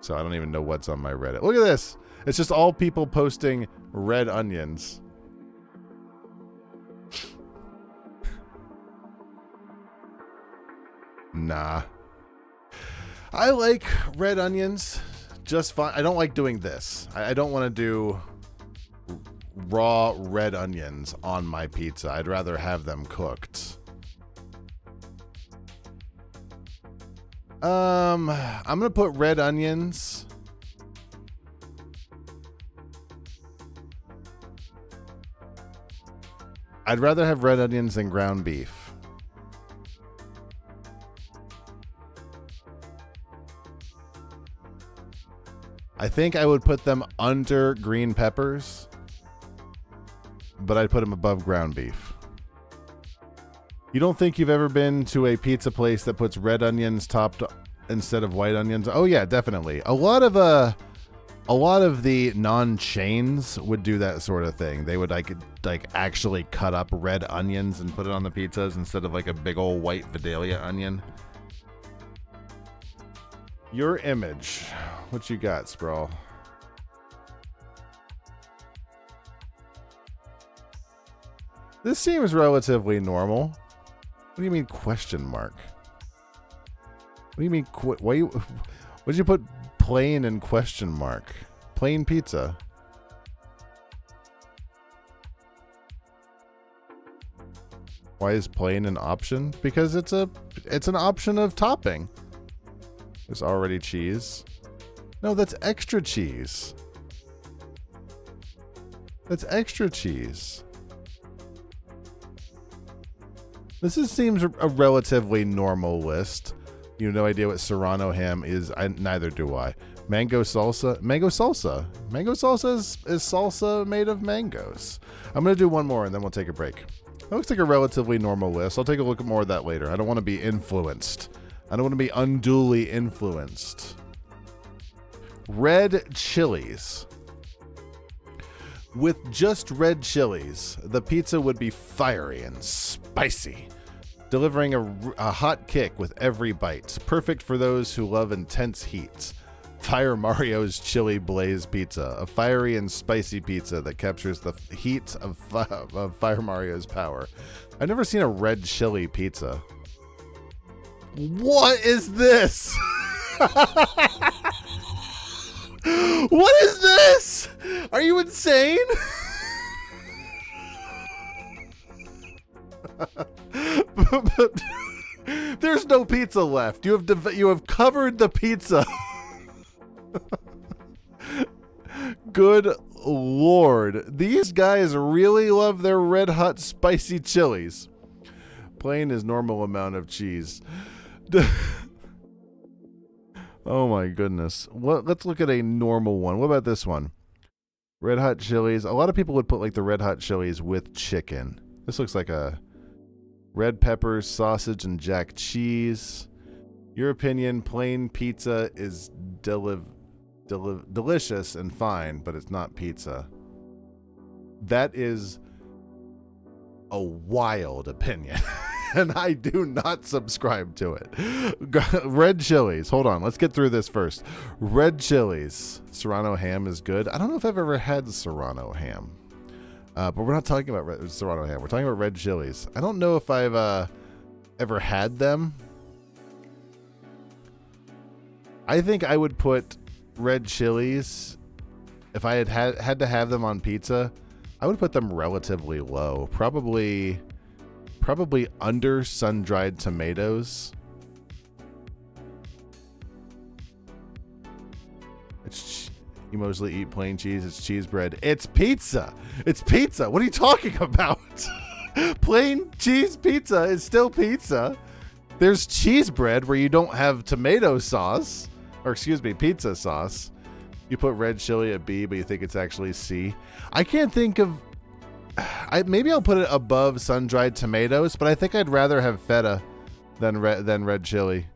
So I don't even know what's on my Reddit. Look at this. It's just all people posting red onions. Nah. I like red onions just fine. I don't like doing this. I don't want to do raw red onions on my pizza. I'd rather have them cooked. I'm gonna put red onions. I'd rather have red onions than ground beef. I think I would put them under green peppers, but I'd put them above ground beef. You don't think you've ever been to a pizza place that puts red onions topped instead of white onions? Oh yeah, definitely. A lot of the non-chains would do that sort of thing. They would like actually cut up red onions and put it on the pizzas instead of like a big old white Vidalia onion. Your image. What you got, Sprawl? This seems relatively normal. What do you mean question mark? What do you mean what did you put plain and question mark? Plain pizza. Why is plain an option? Because it's an option of topping. There's already cheese. No, that's extra cheese. That's extra cheese. Seems a relatively normal list. You have no idea what Serrano ham is. Neither do I. Mango salsa. Mango salsa. Mango salsa is salsa made of mangoes. I'm going to do one more and then we'll take a break. That looks like a relatively normal list. I'll take a look at more of that later. I don't want to be influenced. I don't want to be unduly influenced. Red chilies. With just red chilies, the pizza would be fiery and spicy, delivering a hot kick with every bite. Perfect for those who love intense heat. Fire Mario's Chili Blaze Pizza, a fiery and spicy pizza that captures the heat of Fire Mario's power. I've never seen a red chili pizza. What is this? What is this? Are you insane? There's no pizza left. You have covered the pizza. Good Lord. These guys really love their red hot spicy chilies. Plain is normal amount of cheese. Oh my goodness. Let's look at a normal one. What about this one? Red hot chilies. A lot of people would put like the red hot chilies with chicken. This looks like a red peppers, sausage, and jack cheese. Your opinion, plain pizza is delicious and fine, but it's not pizza. That is a wild opinion. And I do not subscribe to it. Red chilies. Hold on. Let's get through this first. Red chilies. Serrano ham is good. I don't know if I've ever had Serrano ham. But we're not talking about red Serrano ham. We're talking about red chilies. I don't know if I've ever had them. I think I would put red chilies, if I had to have them on pizza, I would put them relatively low. Probably under sun-dried tomatoes. You mostly eat plain cheese. It's cheese bread. It's pizza. It's pizza. What are you talking about? Plain cheese pizza is still pizza. There's cheese bread where you don't have tomato sauce, or excuse me, pizza sauce. You put red chili at B, but you think it's actually C. I can't think of. Maybe I'll put it above sun-dried tomatoes, but I think I'd rather have feta than red chili.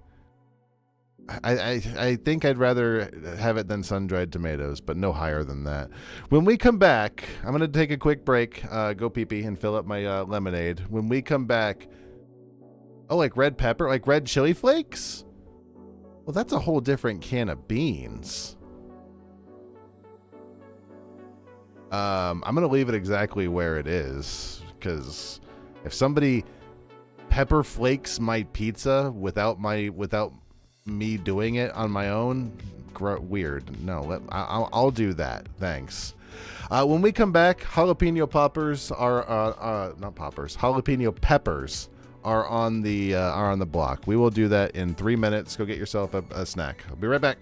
I think I'd rather have it than sun-dried tomatoes, but no higher than that. When we come back, I'm going to take a quick break, go pee-pee, and fill up my lemonade. When we come back, oh, like red pepper, like red chili flakes? Well, that's a whole different can of beans. I'm going to leave it exactly where it is, because if somebody pepper flakes my pizza without me doing it on my own, weird. No, I'll do that. Thanks. When we come back, jalapeno poppers are not poppers. Jalapeno peppers are on the block. We will do that in 3 minutes. Go get yourself a snack. I'll be right back.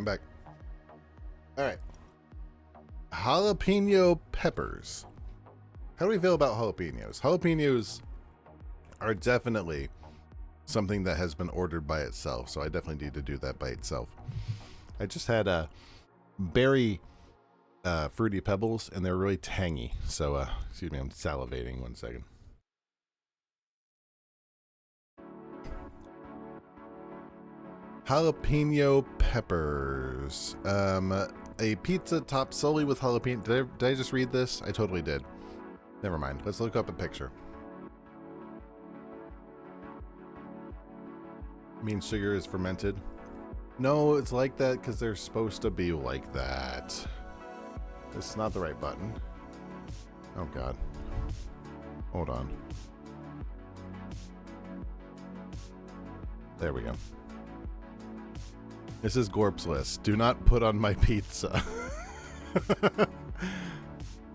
I'm back. All right. Jalapeno peppers. How do we feel about jalapenos? Jalapenos are definitely something that has been ordered by itself, so I definitely need to do that by itself. I just had a berry Fruity Pebbles, and they're really tangy. So, excuse me, I'm salivating 1 second. Jalapeno peppers. A pizza topped solely with jalapeno. Did I just read this? I totally did. Never mind. Let's look up a picture. Mean sugar is fermented. No, it's like that because they're supposed to be like that. This is not the right button. Oh, God. Hold on. There we go. This is Gorp's list. Do not put on my pizza.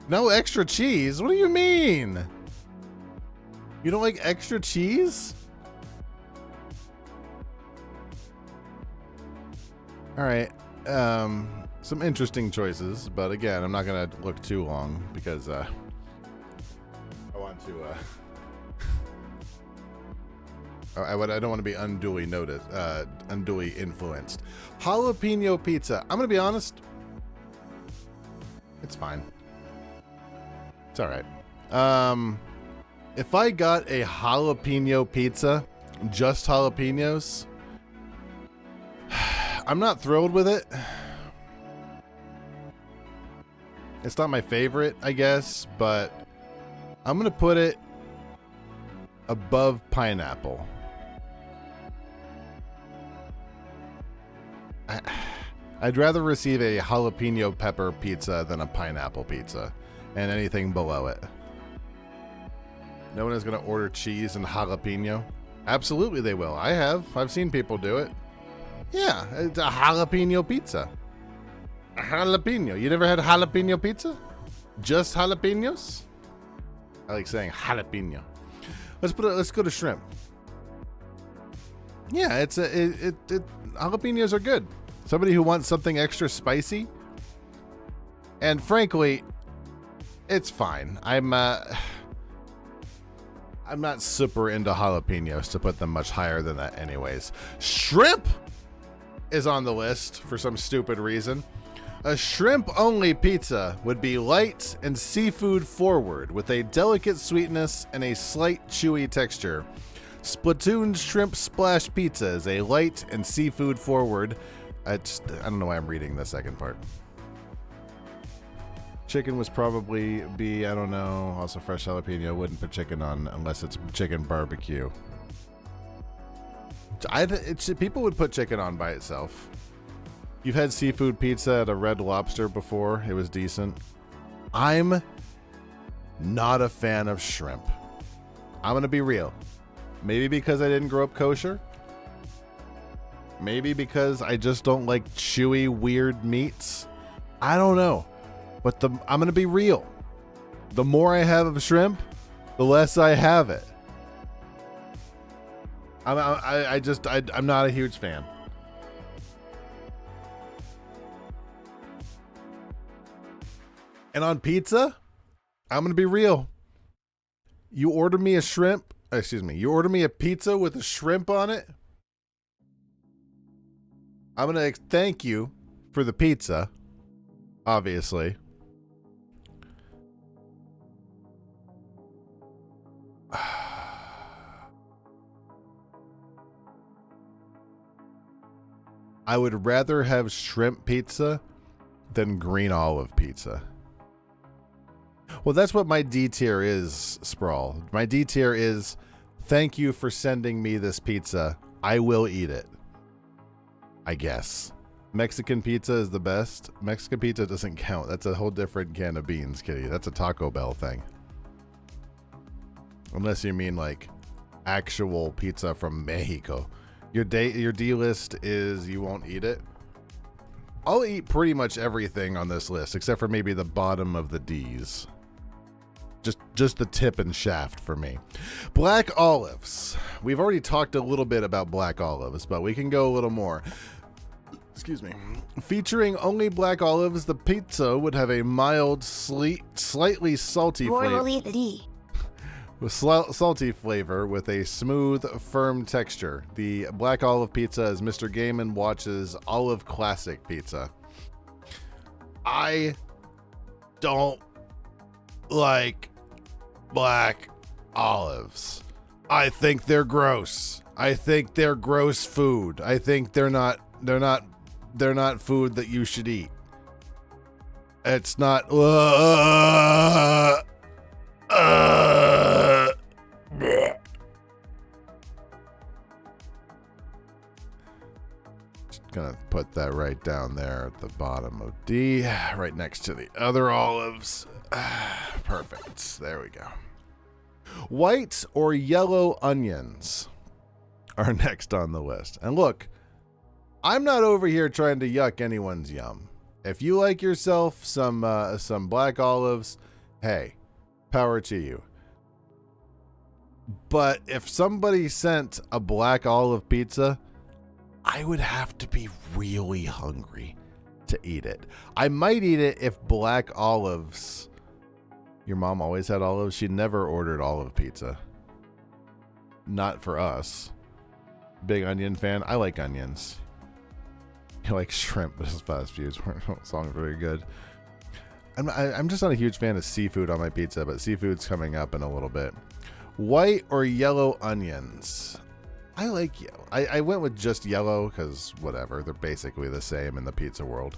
No extra cheese? What do you mean? You don't like extra cheese? All right. Some interesting choices, but again, I'm not going to look too long because I want to I don't want to be unduly influenced. Jalapeno pizza. I'm going to be honest. It's fine. It's all right. If I got a jalapeno pizza, just jalapenos, I'm not thrilled with it. It's not my favorite, I guess, but I'm going to put it above pineapple. I'd rather receive a jalapeno pepper pizza than a pineapple pizza, and anything below it. No one is going to order cheese and jalapeno. Absolutely they will. I have. I've seen people do it. Yeah, it's a jalapeno pizza. A jalapeno. You never had jalapeno pizza? Just jalapenos? I like saying jalapeno. Let's go to shrimp. Yeah, jalapenos are good. Somebody who wants something extra spicy. And frankly, it's fine. I'm not super into jalapenos to put them much higher than that anyways. Shrimp is on the list for some stupid reason. A shrimp-only pizza would be light and seafood forward with a delicate sweetness and a slight chewy texture. Splatoon's Shrimp Splash Pizza is a light and seafood forward. I don't know why I'm reading the second part. Chicken was probably be, I don't know. Also fresh jalapeno. Wouldn't put chicken on unless it's chicken barbecue. People would put chicken on by itself. You've had seafood pizza at a Red Lobster before. It was decent. I'm not a fan of shrimp. I'm going to be real. Maybe because I didn't grow up kosher. Maybe because I just don't like chewy, weird meats. I don't know. But I'm going to be real. The more I have of shrimp, the less I have it. I'm not a huge fan. And on pizza, I'm going to be real. You order me a pizza with a shrimp on it. I'm going to thank you for the pizza, obviously. I would rather have shrimp pizza than green olive pizza. Well, that's what my D tier is, Sprawl. My D tier is, thank you for sending me this pizza. I will eat it. I guess. Mexican pizza is the best. Mexican pizza doesn't count. That's a whole different can of beans, kitty. That's a Taco Bell thing. Unless you mean like actual pizza from Mexico. Your D list is you won't eat it. I'll eat pretty much everything on this list except for maybe the bottom of the D's. Just the tip and shaft for me. Black olives. We've already talked a little bit about black olives, but we can go a little more. Excuse me. Featuring only black olives, the pizza would have a mild, slightly salty flavor. With salty flavor with a smooth, firm texture. The black olive pizza is Mr. Gaiman Watch's olive classic pizza. I don't like black olives. I think they're gross. I think they're gross food. I think they're not food that you should eat. It's not Just gonna put that right down there at the bottom of D, right next to the other olives. Perfect. There we go. White or yellow onions are next on the list. And look, I'm not over here trying to yuck anyone's yum. If you like yourself some black olives, hey, power to you. But if somebody sent a black olive pizza, I would have to be really hungry to eat it. I might eat it if black olives. Your mom always had olives. She never ordered olive pizza. Not for us. Big onion fan. I like onions. I like shrimp, but his fast food song is very good. I'm just not a huge fan of seafood on my pizza, but seafood's coming up in a little bit. White or yellow onions? I like yellow. I went with just yellow because whatever. They're basically the same in the pizza world.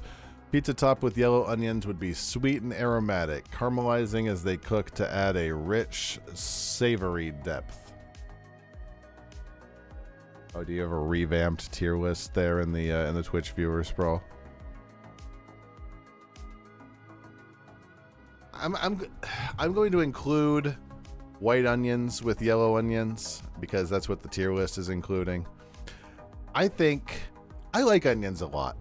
Pizza topped with yellow onions would be sweet and aromatic, caramelizing as they cook to add a rich, savory depth. Oh, do you have a revamped tier list there in the Twitch viewer sprawl? I'm going to include white onions with yellow onions because that's what the tier list is including. I think I like onions a lot.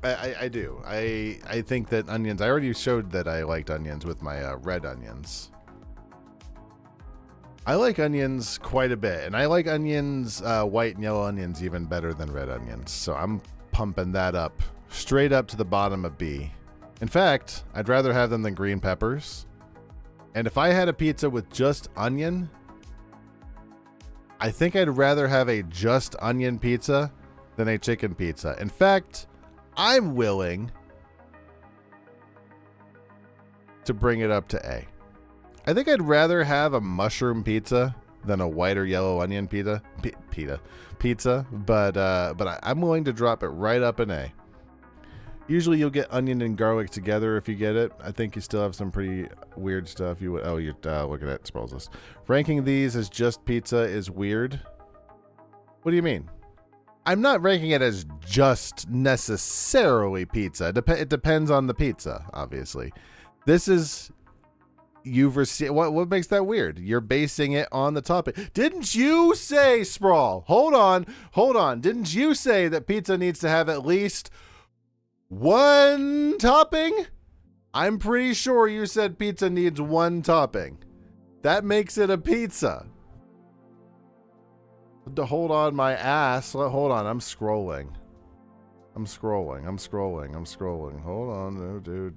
I do. I think that onions. I already showed that I liked onions with my red onions. I like onions quite a bit, and I like onions, white and yellow onions, even better than red onions. So I'm pumping that up straight up to the bottom of B. In fact, I'd rather have them than green peppers. And if I had a pizza with just onion, I think I'd rather have a just onion pizza than a chicken pizza. In fact, I'm willing to bring it up to A. I think I'd rather have a mushroom pizza than a white or yellow onion pizza. But I'm willing to drop it right up in A. Usually you'll get onion and garlic together if you get it. I think you still have some pretty weird stuff. You're looking at Sprawls list. Ranking these as just pizza is weird. What do you mean? I'm not ranking it as just necessarily pizza. It depends on the pizza, obviously. This is... You've received what makes that weird? You're basing it on the topic. Didn't you say, Sprawl? Hold on. Didn't you say that pizza needs to have at least one topping? I'm pretty sure you said pizza needs one topping. That makes it a pizza. To hold on my ass. Hold on, I'm scrolling. Hold on. Do.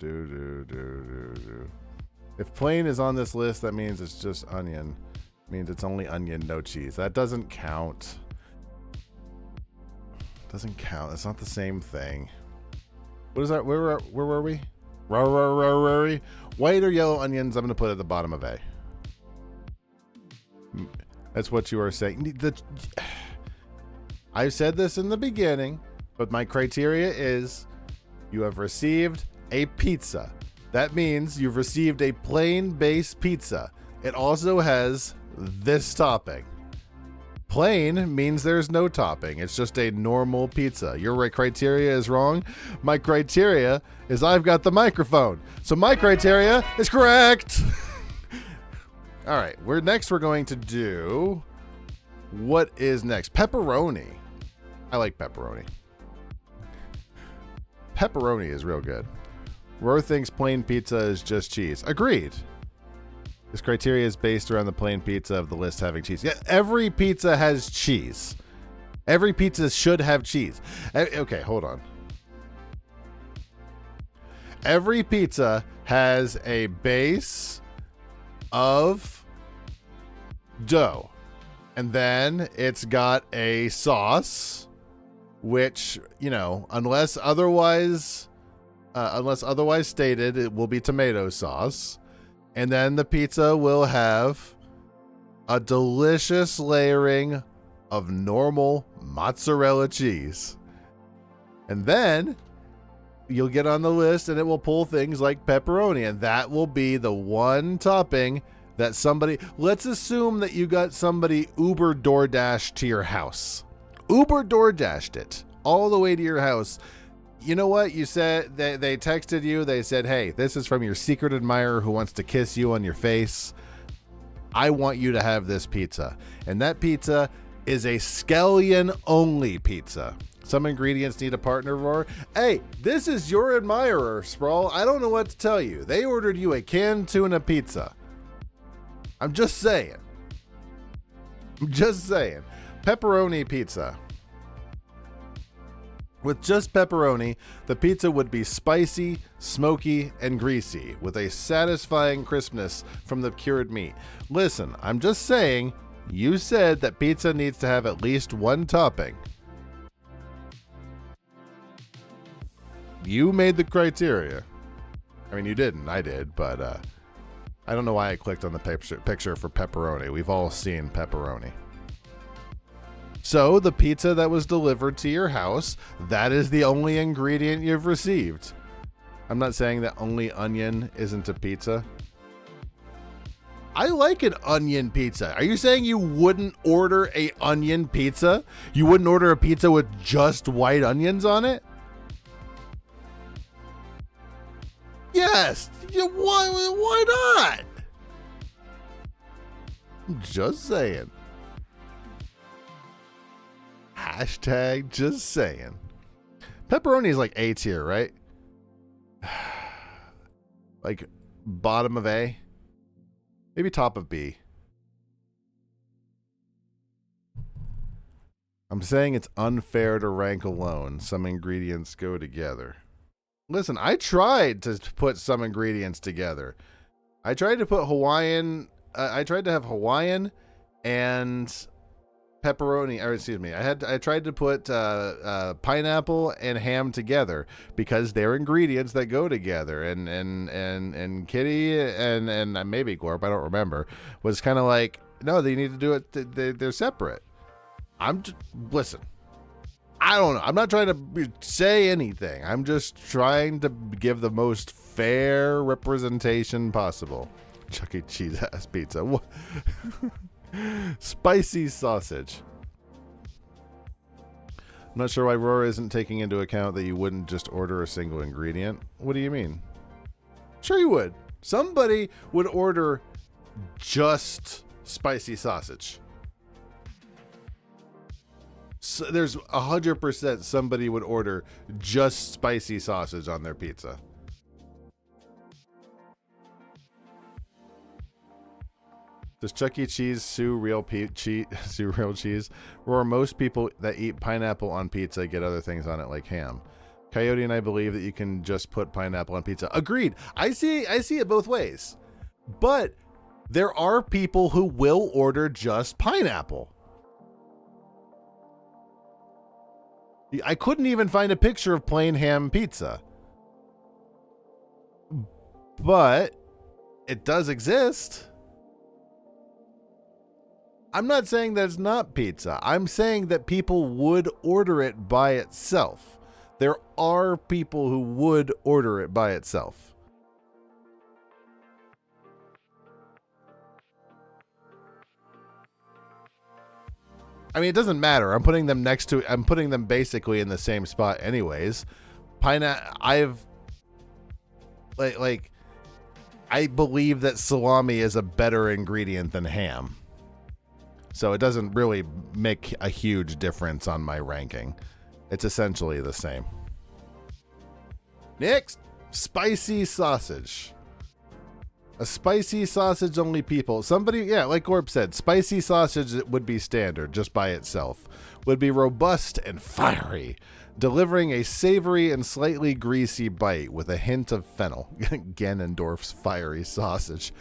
If plain is on this list, that means it's just onion. It means it's only onion, no cheese. That doesn't count. It's not the same thing. What is that? Where were we? White or yellow onions, I'm going to put at the bottom of A. That's what you are saying. I said this in the beginning, but my criteria is you have received a pizza. That means you've received a plain base pizza. It also has this topping. Plain means there's no topping. It's just a normal pizza. Your criteria is wrong. My criteria is I've got the microphone. So my criteria is correct. All right, we're going to do, what is next? Pepperoni. I like pepperoni. Pepperoni is real good. Roar thinks plain pizza is just cheese. Agreed. This criteria is based around the plain pizza of the list having cheese. Yeah, every pizza has cheese. Every pizza should have cheese. Okay, hold on. Every pizza has a base of dough. And then it's got a sauce, which, unless otherwise stated, it will be tomato sauce. And then the pizza will have a delicious layering of normal mozzarella cheese. And then you'll get on the list and it will pull things like pepperoni, and that will be the one topping that somebody, let's assume that you got somebody Uber DoorDash to your house. Uber DoorDashed it all the way to your house. You know what? You said they texted you. They said, hey, this is from your secret admirer who wants to kiss you on your face. I want you to have this pizza. And that pizza is a scallion only pizza. Some ingredients need a partner for. Hey, this is your admirer, Sprawl. I don't know what to tell you. They ordered you a canned tuna pizza. I'm just saying. Pepperoni pizza. With just pepperoni, the pizza would be spicy, smoky, and greasy, with a satisfying crispness from the cured meat. Listen, I'm just saying, you said that pizza needs to have at least one topping. You made the criteria. I mean, you didn't. I did, but I don't know why I clicked on the picture for pepperoni. We've all seen pepperoni. So the pizza that was delivered to your house, that is the only ingredient you've received. I'm not saying that only onion isn't a pizza. I like an onion pizza. Are you saying you wouldn't order a onion pizza? You wouldn't order a pizza with just white onions on it? Yes. Why not? I'm just saying. Hashtag just saying. Pepperoni is like A tier, right? Like bottom of A. Maybe top of B. I'm saying it's unfair to rank alone. Some ingredients go together. Listen, I tried to put some ingredients together. I tried to put Hawaiian. I tried to have Hawaiian and pepperoni, or excuse me, I tried to put pineapple and ham together because they're ingredients that go together. And Kitty and maybe Gorp, I don't remember, was kind of like, no, they need to do it. They're separate. Listen. I don't know. I'm not trying to say anything. I'm just trying to give the most fair representation possible. Chuck E. Cheese ass pizza. What? Spicy sausage. I'm not sure why Roar isn't taking into account that you wouldn't just order a single ingredient. What do you mean? Sure you would. Somebody would order just spicy sausage. So there's 100% somebody would order just spicy sausage on their pizza. Does Chuck E. Cheese sue real cheese? Or most people that eat pineapple on pizza get other things on it like ham? Coyote and I believe that you can just put pineapple on pizza. Agreed. I see it both ways. But there are people who will order just pineapple. I couldn't even find a picture of plain ham pizza. But it does exist. I'm not saying that it's not pizza. I'm saying that people would order it by itself. There are people who would order it by itself. I mean, it doesn't matter. I'm putting them basically in the same spot anyways. I believe that salami is a better ingredient than ham. So it doesn't really make a huge difference on my ranking. It's essentially the same. Next, spicy sausage. A spicy sausage only people. Somebody, yeah, like Gorb said, spicy sausage would be standard just by itself. Would be robust and fiery, delivering a savory and slightly greasy bite with a hint of fennel. Ganondorf's fiery sausage.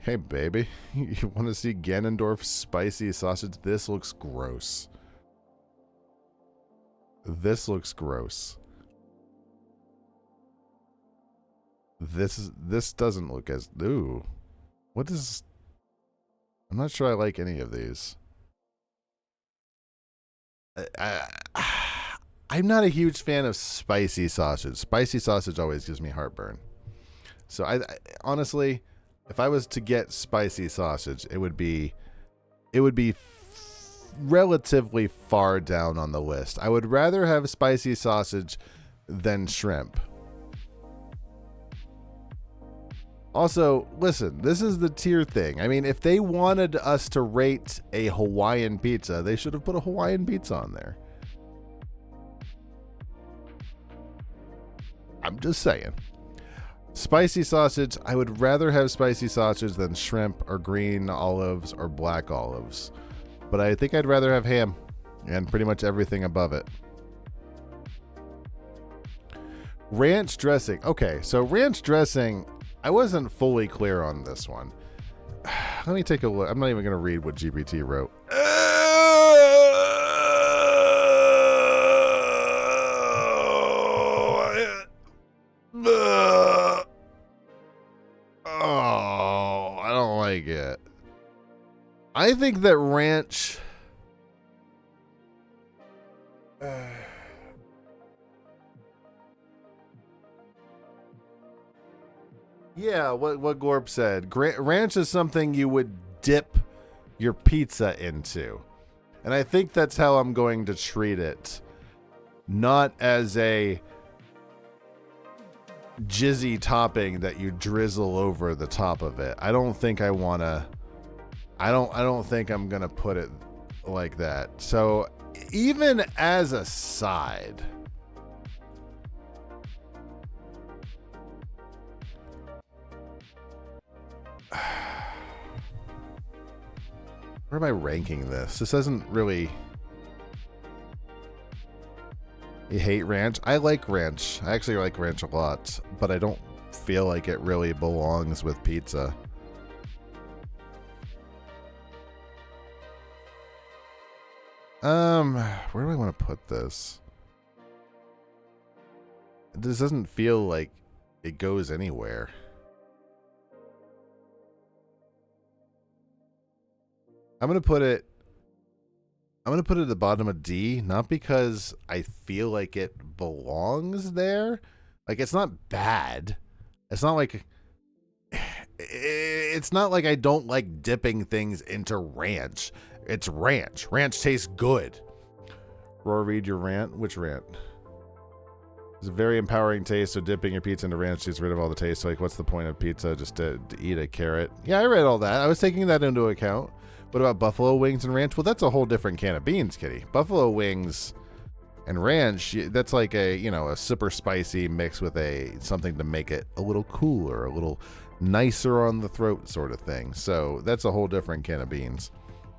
Hey, baby, you want to see Ganondorf's spicy sausage? This looks gross. This looks gross. This doesn't look as... Ooh. What is... I'm not sure I like any of these. I'm not a huge fan of spicy sausage. Spicy sausage always gives me heartburn. So I honestly, if I was to get spicy sausage, it would be relatively far down on the list. I would rather have spicy sausage than shrimp. Also, listen, this is the tier thing. I mean, if they wanted us to rate a Hawaiian pizza, they should have put a Hawaiian pizza on there. I'm just saying. Spicy sausage, I would rather have spicy sausage than shrimp or green olives or black olives. But I think I'd rather have ham and pretty much everything above it. Ranch dressing. Okay, so ranch dressing, I wasn't fully clear on this one. Let me take a look. I'm not even going to read what GPT wrote. Oh, I don't like it. I think that ranch... Yeah, what Gorb said. Ranch is something you would dip your pizza into. And I think that's how I'm going to treat it. Not as a jizzy topping that you drizzle over the top of it. I don't think I want to... I don't think I'm going to put it like that. So even as a side... Where am I ranking this? This doesn't really... You hate ranch? I like ranch. I actually like ranch a lot, but I don't feel like it really belongs with pizza. Where do I want to put this? This doesn't feel like it goes anywhere. I'm going to put it at the bottom of D, not because I feel like it belongs there. Like, it's not bad. It's not like I don't like dipping things into ranch. It's ranch. Ranch tastes good. Roar, read your rant. Which rant? It's a very empowering taste, so dipping your pizza into ranch gets rid of all the taste. So, like, what's the point of pizza? Just to eat a carrot? Yeah, I read all that. I was taking that into account. What about buffalo wings and ranch? Well, that's a whole different can of beans, kitty. Buffalo wings and ranch, that's like a super spicy mix with something to make it a little cooler, a little nicer on the throat sort of thing. So that's a whole different can of beans.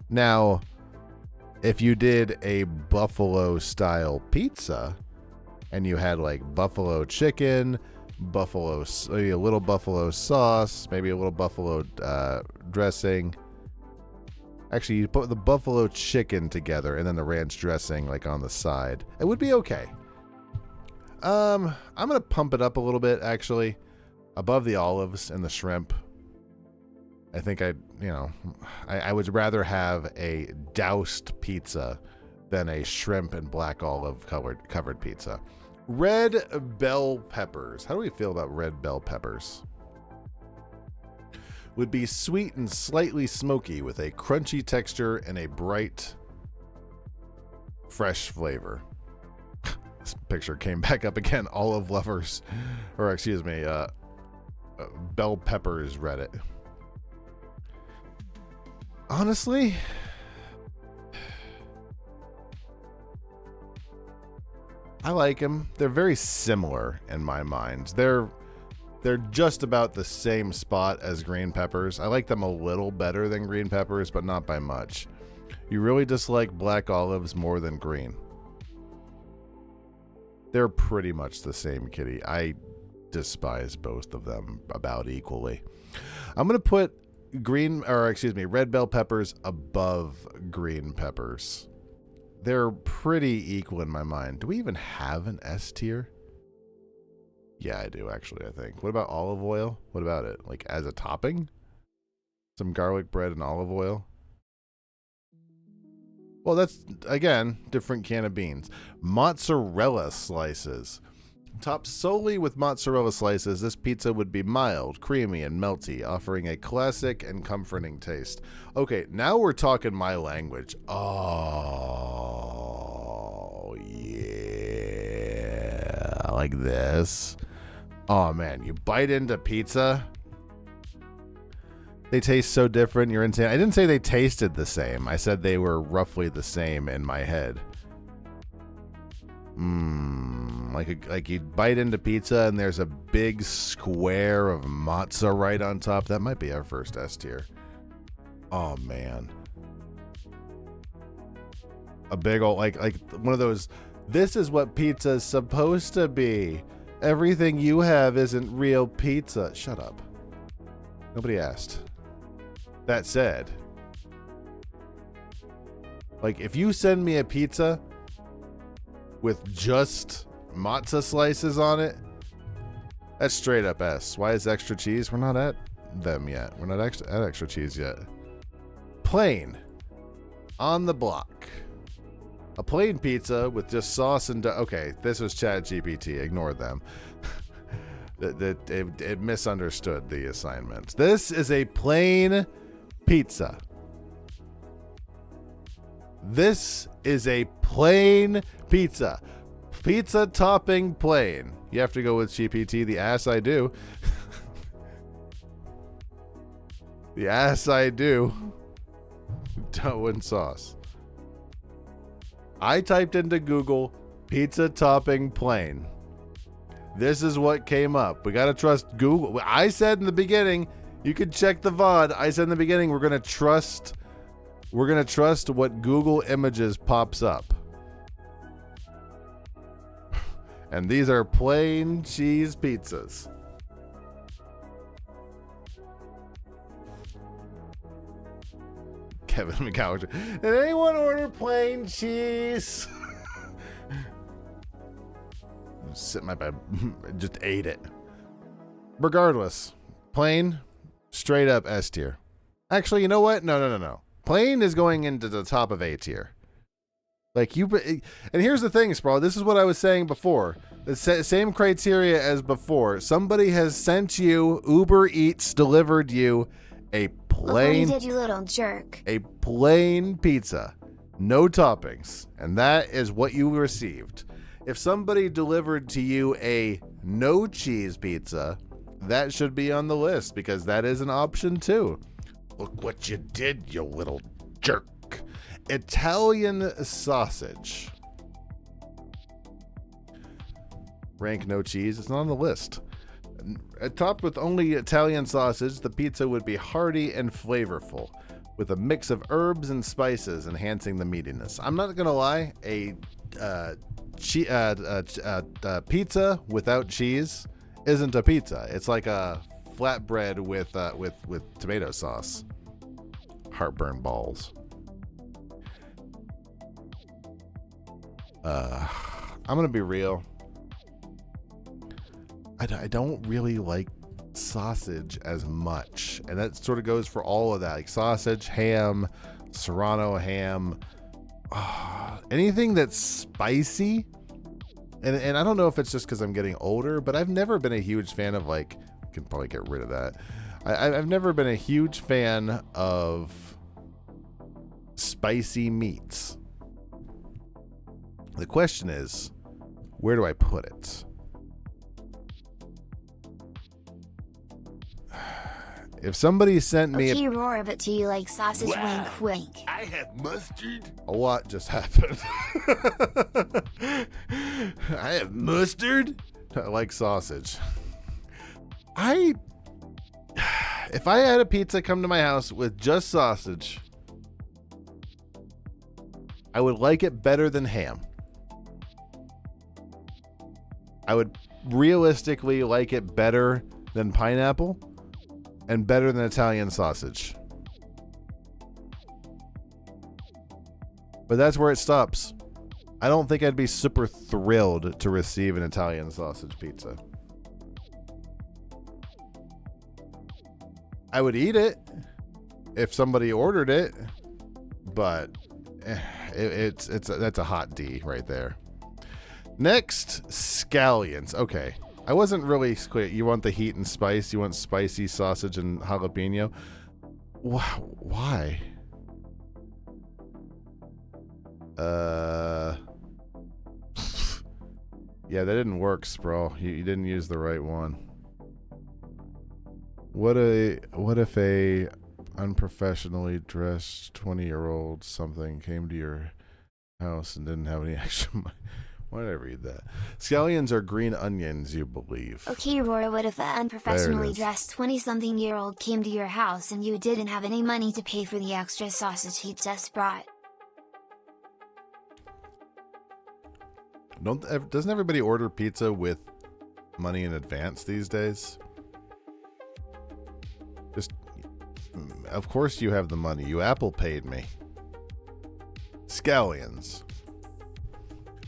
Now, if you did a buffalo style pizza and you had like buffalo chicken, maybe a little buffalo sauce, maybe a little buffalo dressing. Actually, you put the buffalo chicken together and then the ranch dressing like on the side. It would be okay. I'm going to pump it up a little bit, actually. Above the olives and the shrimp. I think I would rather have a doused pizza than a shrimp and black olive covered pizza. Red bell peppers. How do we feel about red bell peppers? Would be sweet and slightly smoky with a crunchy texture and a bright, fresh flavor. This picture came back up again. Olive lovers, or excuse me, bell peppers Reddit. Honestly, I like them. They're very similar in my mind. They're They're just about the same spot as green peppers. I like them a little better than green peppers, but not by much. You really dislike black olives more than green. They're pretty much the same, kitty. I despise both of them about equally. I'm going to put red bell peppers above green peppers. They're pretty equal in my mind. Do we even have an S tier? Yeah, I do actually, I think. What about olive oil? What about it? Like as a topping? Some garlic bread and olive oil? Well, that's, again, different can of beans. Mozzarella slices. Topped solely with mozzarella slices, this pizza would be mild, creamy, and melty, offering a classic and comforting taste. Okay, now we're talking my language. Oh, yeah. Like this. Oh, man, you bite into pizza. They taste so different. You're insane. I didn't say they tasted the same. I said they were roughly the same in my head. Like you bite into pizza and there's a big square of mozza right on top. That might be our first S tier. Oh man, a big old like one of those. This is what pizza is supposed to be. Everything you have isn't real pizza. Shut up. Nobody asked. That said, like if you send me a pizza with just mozza slices on it, that's straight up S. Why is extra cheese? We're not at them yet. We're not at extra cheese yet. Plain. On the block. A plain pizza with just sauce and okay, this was ChatGPT. Ignore them. It misunderstood the assignment. This is a plain pizza. This is a plain pizza. Pizza topping plain. You have to go with GPT. The ass I do. The ass I do. Dough and sauce. I typed into Google pizza topping plain. This is what came up. We got to trust Google. I said in the beginning, you could check the VOD. I said in the beginning, we're going to trust what Google Images pops up. And these are plain cheese pizzas. Kevin McCowger. Did anyone order plain cheese? Sit in my bed. Just ate it. Regardless. Plain, straight up S tier. Actually, you know what? No. Plain is going into the top of A tier. Like you, and here's the thing, Sprawl. This is what I was saying before. The same criteria as before. Somebody has sent you, Uber Eats delivered you a plain. Look what he did, you little jerk. A plain pizza, no toppings, and that is what you received. If somebody delivered to you a no cheese pizza, that should be on the list because that is an option too. Look what you did, you little jerk. Italian sausage. Rank no cheese. It's not on the list. Topped with only Italian sausage, the pizza would be hearty and flavorful, with a mix of herbs and spices enhancing the meatiness. I'm not gonna lie, a pizza without cheese isn't a pizza. It's like a flatbread with tomato sauce. Heartburn balls. I'm gonna be real. I don't really like sausage as much, and that sort of goes for all of that, like sausage, ham, serrano ham, anything that's spicy. And I don't know if it's just because I'm getting older, but I've never been a huge fan of I can probably get rid of that. I've never been a huge fan of spicy meats. The question is, where do I put it? If somebody sent me Okay, more of it to you like sausage. Wow. Wink, wink. I have mustard. A lot just happened. I have mustard. I like sausage. If I had a pizza come to my house with just sausage, I would like it better than ham. I would realistically like it better than pineapple and better than Italian sausage. But that's where it stops. I don't think I'd be super thrilled to receive an Italian sausage pizza. I would eat it if somebody ordered it, but that's a hot D right there. Next, scallions. Okay, I wasn't really clear. You want the heat and spice? You want spicy sausage and jalapeno? Why? Yeah, that didn't work, Sprawl. You didn't use the right one. What if a unprofessionally dressed 20-year-old something came to your house and didn't have any extra money? Why did I read that? Scallions are green onions, you believe. Okay, Roar, what if an unprofessionally dressed 20-something-year-old came to your house and you didn't have any money to pay for the extra sausage he just brought? Doesn't everybody order pizza with money in advance these days? Just, of course you have the money. You Apple paid me. Scallions.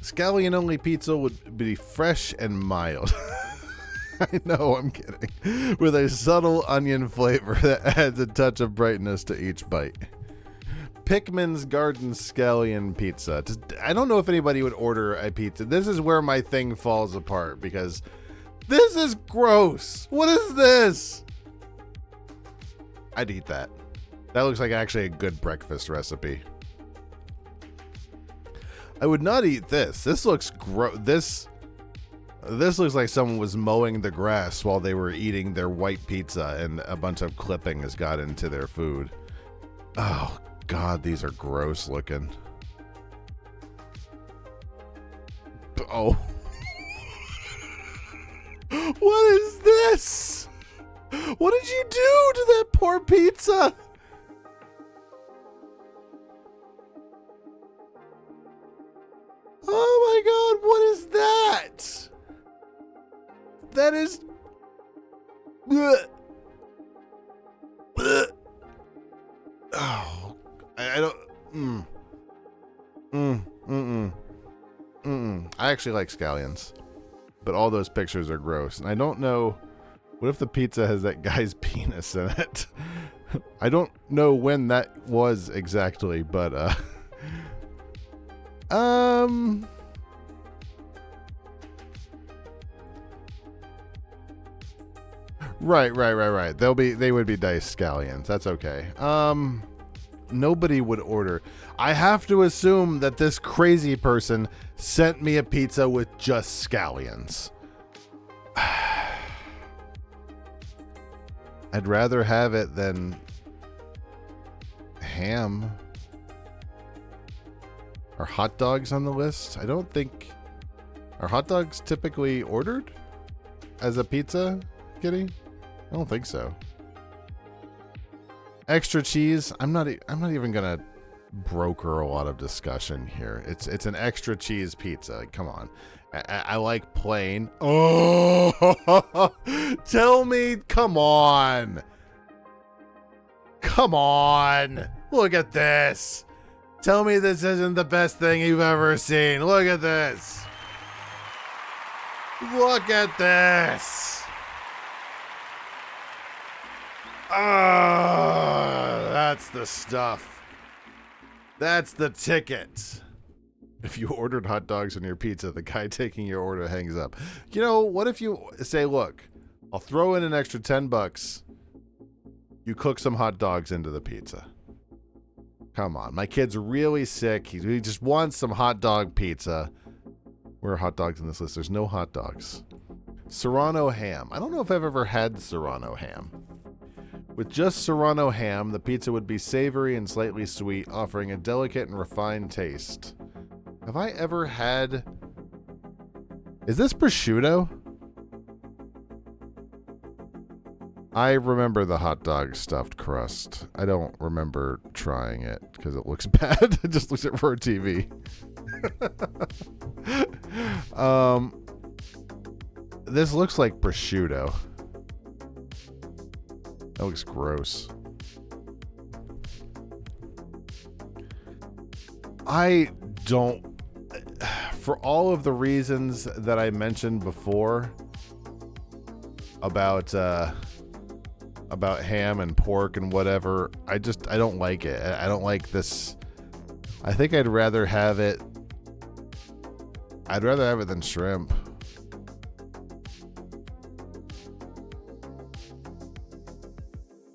Scallion only pizza would be fresh and mild. I know, I'm kidding. With a subtle onion flavor that adds a touch of brightness to each bite. Pickman's Garden Scallion Pizza. I don't know if anybody would order a pizza. This is where my thing falls apart because this is gross. What is this? I'd eat that. That looks like actually a good breakfast recipe. I would not eat this. This looks gross. This looks like someone was mowing the grass while they were eating their white pizza and a bunch of clippings got into their food. Oh, God, these are gross looking. Oh. What is this? What did you do to that poor pizza? Oh my God, what is that? That is... Oh, I don't... I actually like scallions, but all those pictures are gross. And I don't know... What if the pizza has that guy's penis in it? I don't know when that was exactly, but Right. They would be diced scallions. That's okay. Nobody would order. I have to assume that this crazy person sent me a pizza with just scallions. I'd rather have it than ham. Are hot dogs on the list? I don't think... Are hot dogs typically ordered as a pizza, Kitty? I don't think so. Extra cheese. I'm not even gonna broker a lot of discussion here. It's an extra cheese pizza. Come on. I like plain. Oh, tell me, come on. Come on. Look at this. Tell me this isn't the best thing you've ever seen. Look at this. Look at this. Ah, that's the stuff. That's the ticket. If you ordered hot dogs on your pizza, the guy taking your order hangs up. You know, what if you say, look, I'll throw in an extra $10. You cook some hot dogs into the pizza. Come on. My kid's really sick. He just wants some hot dog pizza. Where are hot dogs in this list? There's no hot dogs. Serrano ham. I don't know if I've ever had Serrano ham. With just Serrano ham, the pizza would be savory and slightly sweet, offering a delicate and refined taste. Have I ever had... Is this prosciutto? I remember the hot dog stuffed crust. I don't remember trying it because it looks bad. It just looks at Raw TV. This looks like prosciutto. That looks gross. I don't... For all of the reasons that I mentioned before about ham and pork and whatever, I don't like it. I don't like this. I think I'd rather have it than shrimp.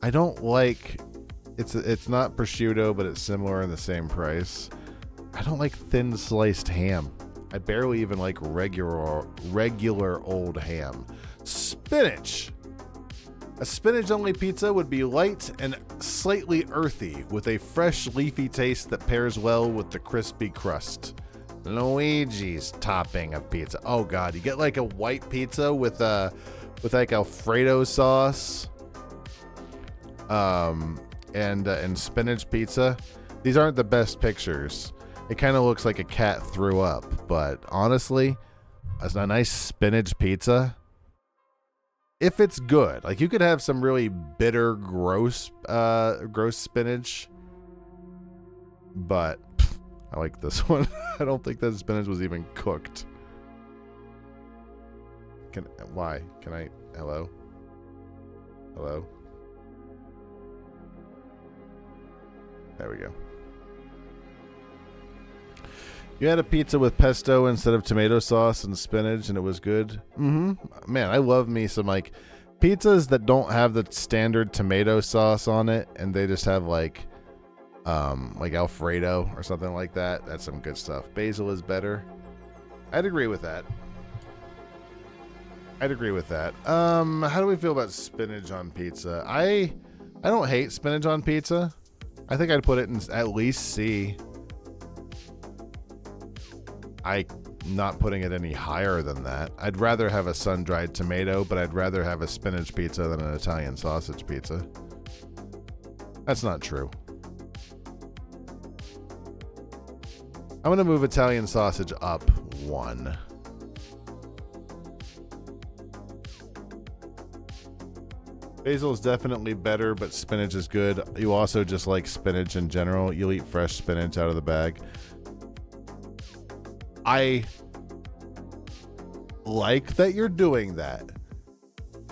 I don't like it's not prosciutto, but it's similar in the same price. I don't like thin sliced ham. I barely even like regular old ham. Spinach. A spinach-only pizza would be light and slightly earthy, with a fresh, leafy taste that pairs well with the crispy crust. Luigi's topping of pizza. Oh God, you get like a white pizza with like Alfredo sauce, and spinach pizza. These aren't the best pictures. It kind of looks like a cat threw up, but honestly, as a nice spinach pizza, if it's good, like you could have some really bitter, gross spinach, but I like this one. I don't think that spinach was even cooked. Why? Can I? Hello? Hello? There we go. You had a pizza with pesto instead of tomato sauce and spinach, and it was good. Man, I love me some like pizzas that don't have the standard tomato sauce on it, and they just have like Alfredo or something like that. That's some good stuff. Basil is better. I'd agree with that. How do we feel about spinach on pizza? I don't hate spinach on pizza. I think I'd put it in at least C. I'm not putting it any higher than that. I'd rather have a sun-dried tomato, but I'd rather have a spinach pizza than an Italian sausage pizza. That's not true. I'm going to move Italian sausage up 1. Basil is definitely better, but spinach is good. You also just like spinach in general. You'll eat fresh spinach out of the bag. I like that you're doing that.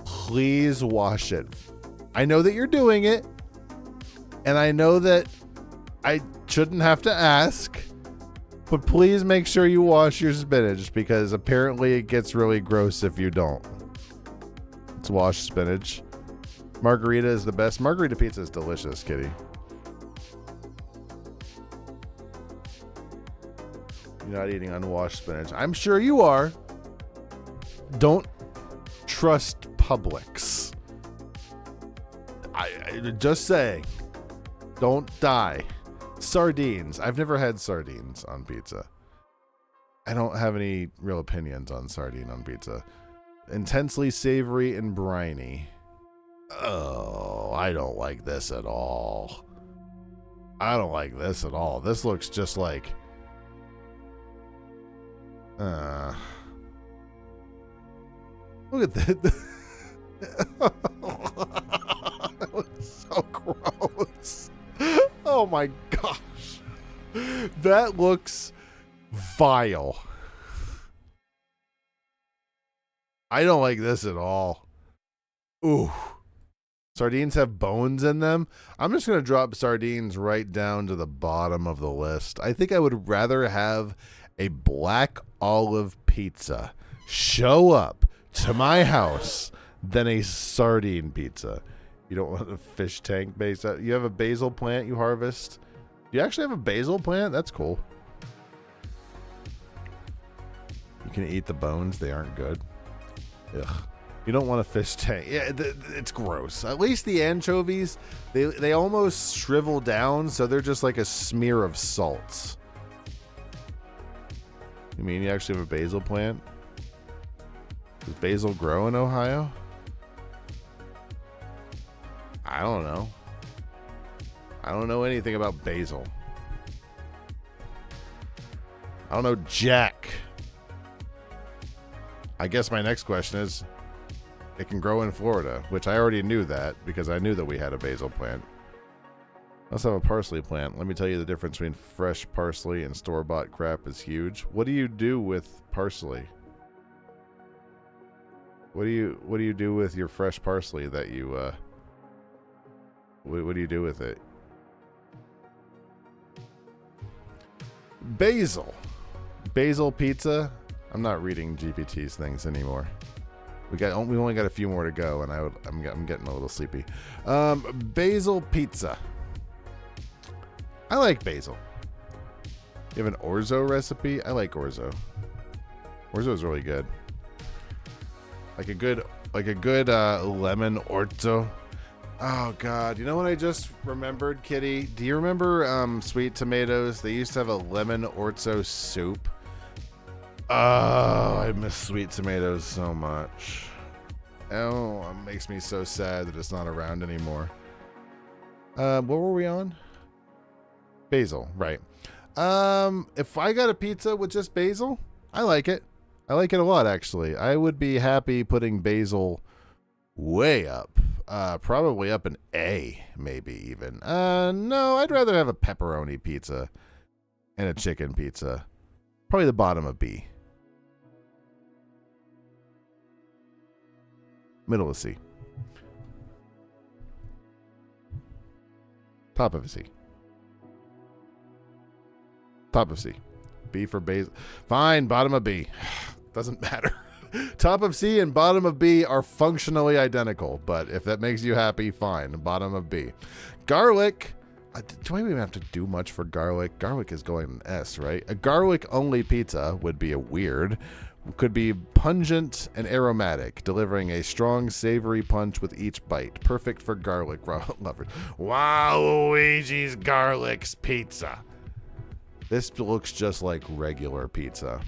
Please wash it. I know that you're doing it, and I know that I shouldn't have to ask, but please make sure you wash your spinach, because apparently it gets really gross if you don't. Let's wash spinach. Margarita is the best. Margarita pizza is delicious, Kitty. You're not eating unwashed spinach. I'm sure you are. Don't trust Publix. I just saying. Don't die. Sardines. I've never had sardines on pizza. I don't have any real opinions on sardine on pizza. Intensely savory and briny. Oh, I don't like this at all. This looks just like... Look at that. That looks so gross. Oh my gosh. That looks vile. I don't like this at all. Ooh. Sardines have bones in them. I'm just going to drop sardines right down to the bottom of the list. I think I would rather have a black olive pizza show up to my house than a sardine pizza. You don't want a fish tank based. You have a basil plant you harvest. You actually have a basil plant? That's cool. You can eat the bones. They aren't good. Ugh. You don't want a fish tank. Yeah, it's gross. At least the anchovies, they almost shrivel down, so they're just like a smear of salts. You mean you actually have a basil plant? Does basil grow in Ohio? I don't know. I don't know anything about basil. I don't know jack. I guess my next question is, it can grow in Florida, which I already knew that because I knew that we had a basil plant. I also have a parsley plant. Let me tell you the difference between fresh parsley and store-bought crap is huge. What do you do with parsley? What do you do with your fresh parsley that you what do you do with it? Basil pizza. I'm not reading GPT's things anymore. We only got a few more to go, and I'm getting a little sleepy. Basil pizza. I like basil. You have an orzo recipe? I like orzo. Orzo is really good. Like a good lemon orzo. Oh God! You know what I just remembered, Kitty? Do you remember Sweet Tomatoes? They used to have a lemon orzo soup. Oh, I miss Sweet Tomatoes so much. Oh, it makes me so sad that it's not around anymore. What were we on? Basil, right. If I got a pizza with just basil, I like it. I like it a lot, actually. I would be happy putting basil way up. Probably up an A, maybe even. No, I'd rather have a pepperoni pizza and a chicken pizza. Probably the bottom of B. Middle of C. Top of C. Top of C. B for basil. Fine, bottom of B. Doesn't matter. Top of C and bottom of B are functionally identical, but if that makes you happy, fine. Bottom of B. Garlic. Do I even have to do much for garlic? Garlic is going an S, right? A garlic-only pizza would be a weird. Could be pungent and aromatic, delivering a strong, savory punch with each bite. Perfect for garlic lovers. Wow, Luigi's Garlic's pizza. This looks just like regular pizza.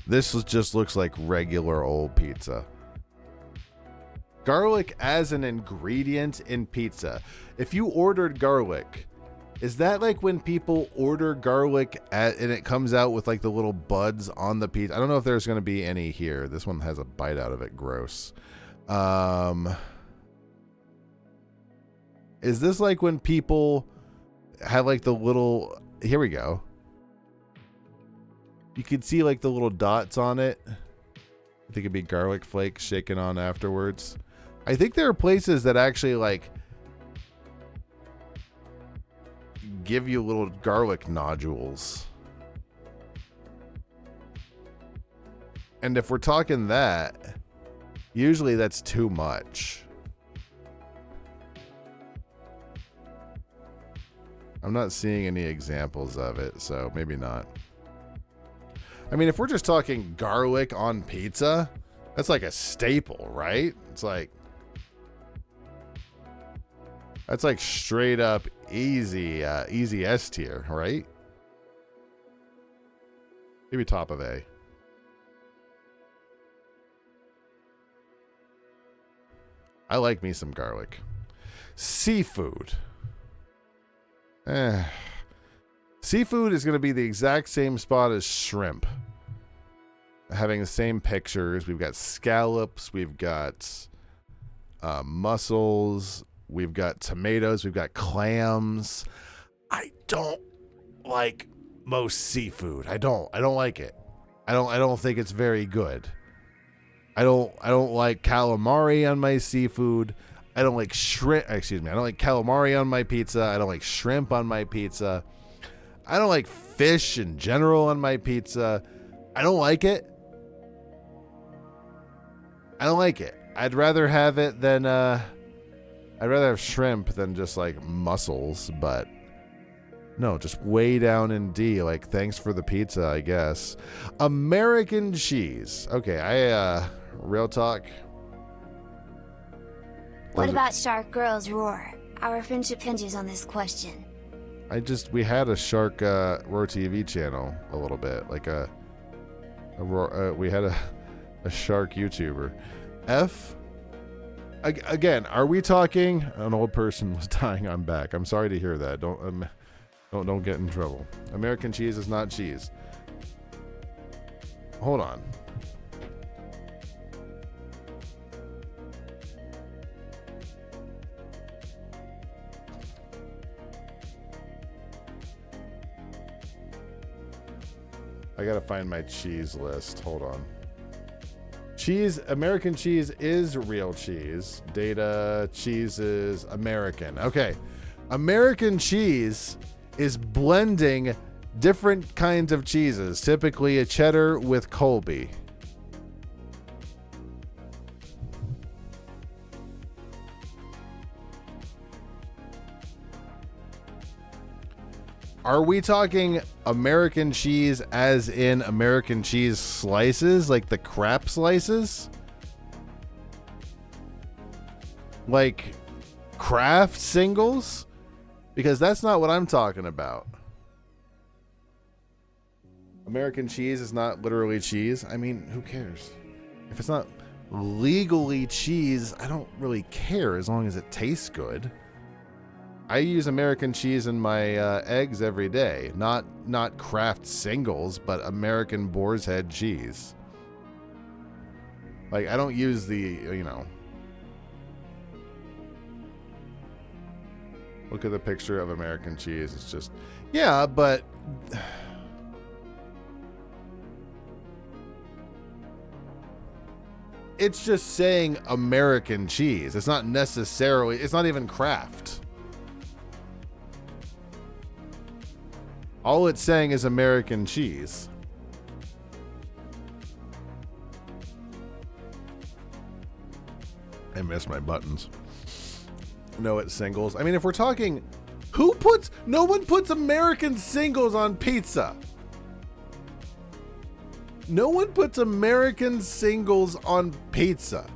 This just looks like regular old pizza. Garlic as an ingredient in pizza. If you ordered garlic, is that like when people order garlic and it comes out with like the little buds on the pizza? I don't know if there's going to be any here. This one has a bite out of it. Gross. Is this like when people have like the little... Here we go. You could see like the little dots on it. I think it'd be garlic flakes shaken on afterwards. I think there are places that actually like give you little garlic nodules. And if we're talking that, usually that's too much. I'm not seeing any examples of it, so maybe not. I mean, if we're just talking garlic on pizza, that's like a staple, right? It's like... That's like straight up easy S tier, right? Maybe top of A. I like me some garlic. Seafood. Seafood is going to be the exact same spot as shrimp. Having the same pictures. We've got scallops. We've got mussels. We've got tomatoes. We've got clams. I don't like most seafood. I don't like it. I don't think it's very good. I don't like calamari on my seafood. I don't like shrimp. Excuse me. I don't like calamari on my pizza. I don't like shrimp on my pizza. I don't like fish in general on my pizza. I don't like it. I don't like it. I'd rather have it than I'd rather have shrimp than just like mussels, but no, just way down in D. Like, thanks for the pizza, I guess. American cheese. Okay, real talk. What about Shark Girls Roar? Our friendship hinges on this question. We had a Shark Roar TV channel a little bit, like we had A shark YouTuber. F. Again, are we talking? An old person was dying on back. I'm sorry to hear that. Don't get in trouble. American cheese is not cheese. Hold on. I gotta find my cheese list. Hold on. Cheese, American cheese is real cheese. Data, cheese is American. Okay. American cheese is blending different kinds of cheeses, typically a cheddar with Colby. Are we talking American cheese as in American cheese slices, like the crap slices? Like Kraft singles? Because that's not what I'm talking about. American cheese is not literally cheese. I mean, who cares? If it's not legally cheese, I don't really care as long as it tastes good. I use American cheese in my eggs every day. Not Kraft singles, but American Boar's Head cheese. Like, I don't use the, you know. Look at the picture of American cheese. It's just, yeah, but it's just saying American cheese. It's not necessarily, it's not even Kraft. All it's saying is American cheese. I miss my buttons. No, it's singles. I mean, if we're talking, no one puts American singles on pizza. No one puts American singles on pizza.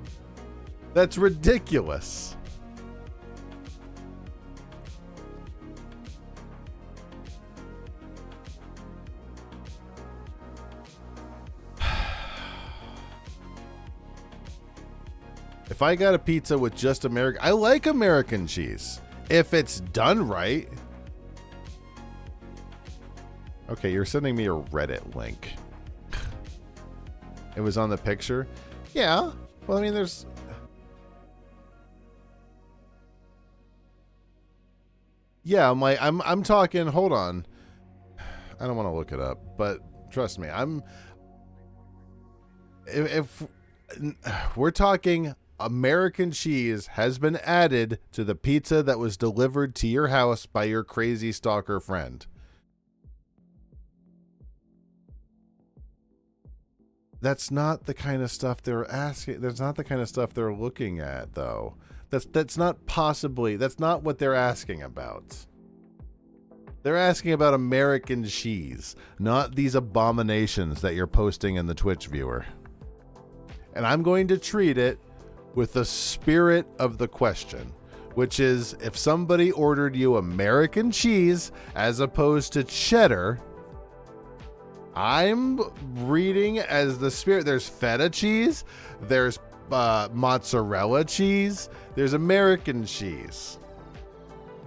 That's ridiculous. If I got a pizza with just American, I like American cheese. If it's done right. Okay, you're sending me a Reddit link. It was on the picture. Yeah. Well, I mean, there's. Yeah, I'm talking. Hold on. I don't want to look it up, but trust me, if we're talking American cheese has been added to the pizza that was delivered to your house by your crazy stalker friend. That's not the kind of stuff they're asking. That's not the kind of stuff they're looking at, though. That's not what they're asking about. They're asking about American cheese, not these abominations that you're posting in the Twitch viewer. And I'm going to treat it with the spirit of the question, which is if somebody ordered you American cheese as opposed to cheddar, I'm reading as the spirit. There's feta cheese, there's mozzarella cheese, there's American cheese.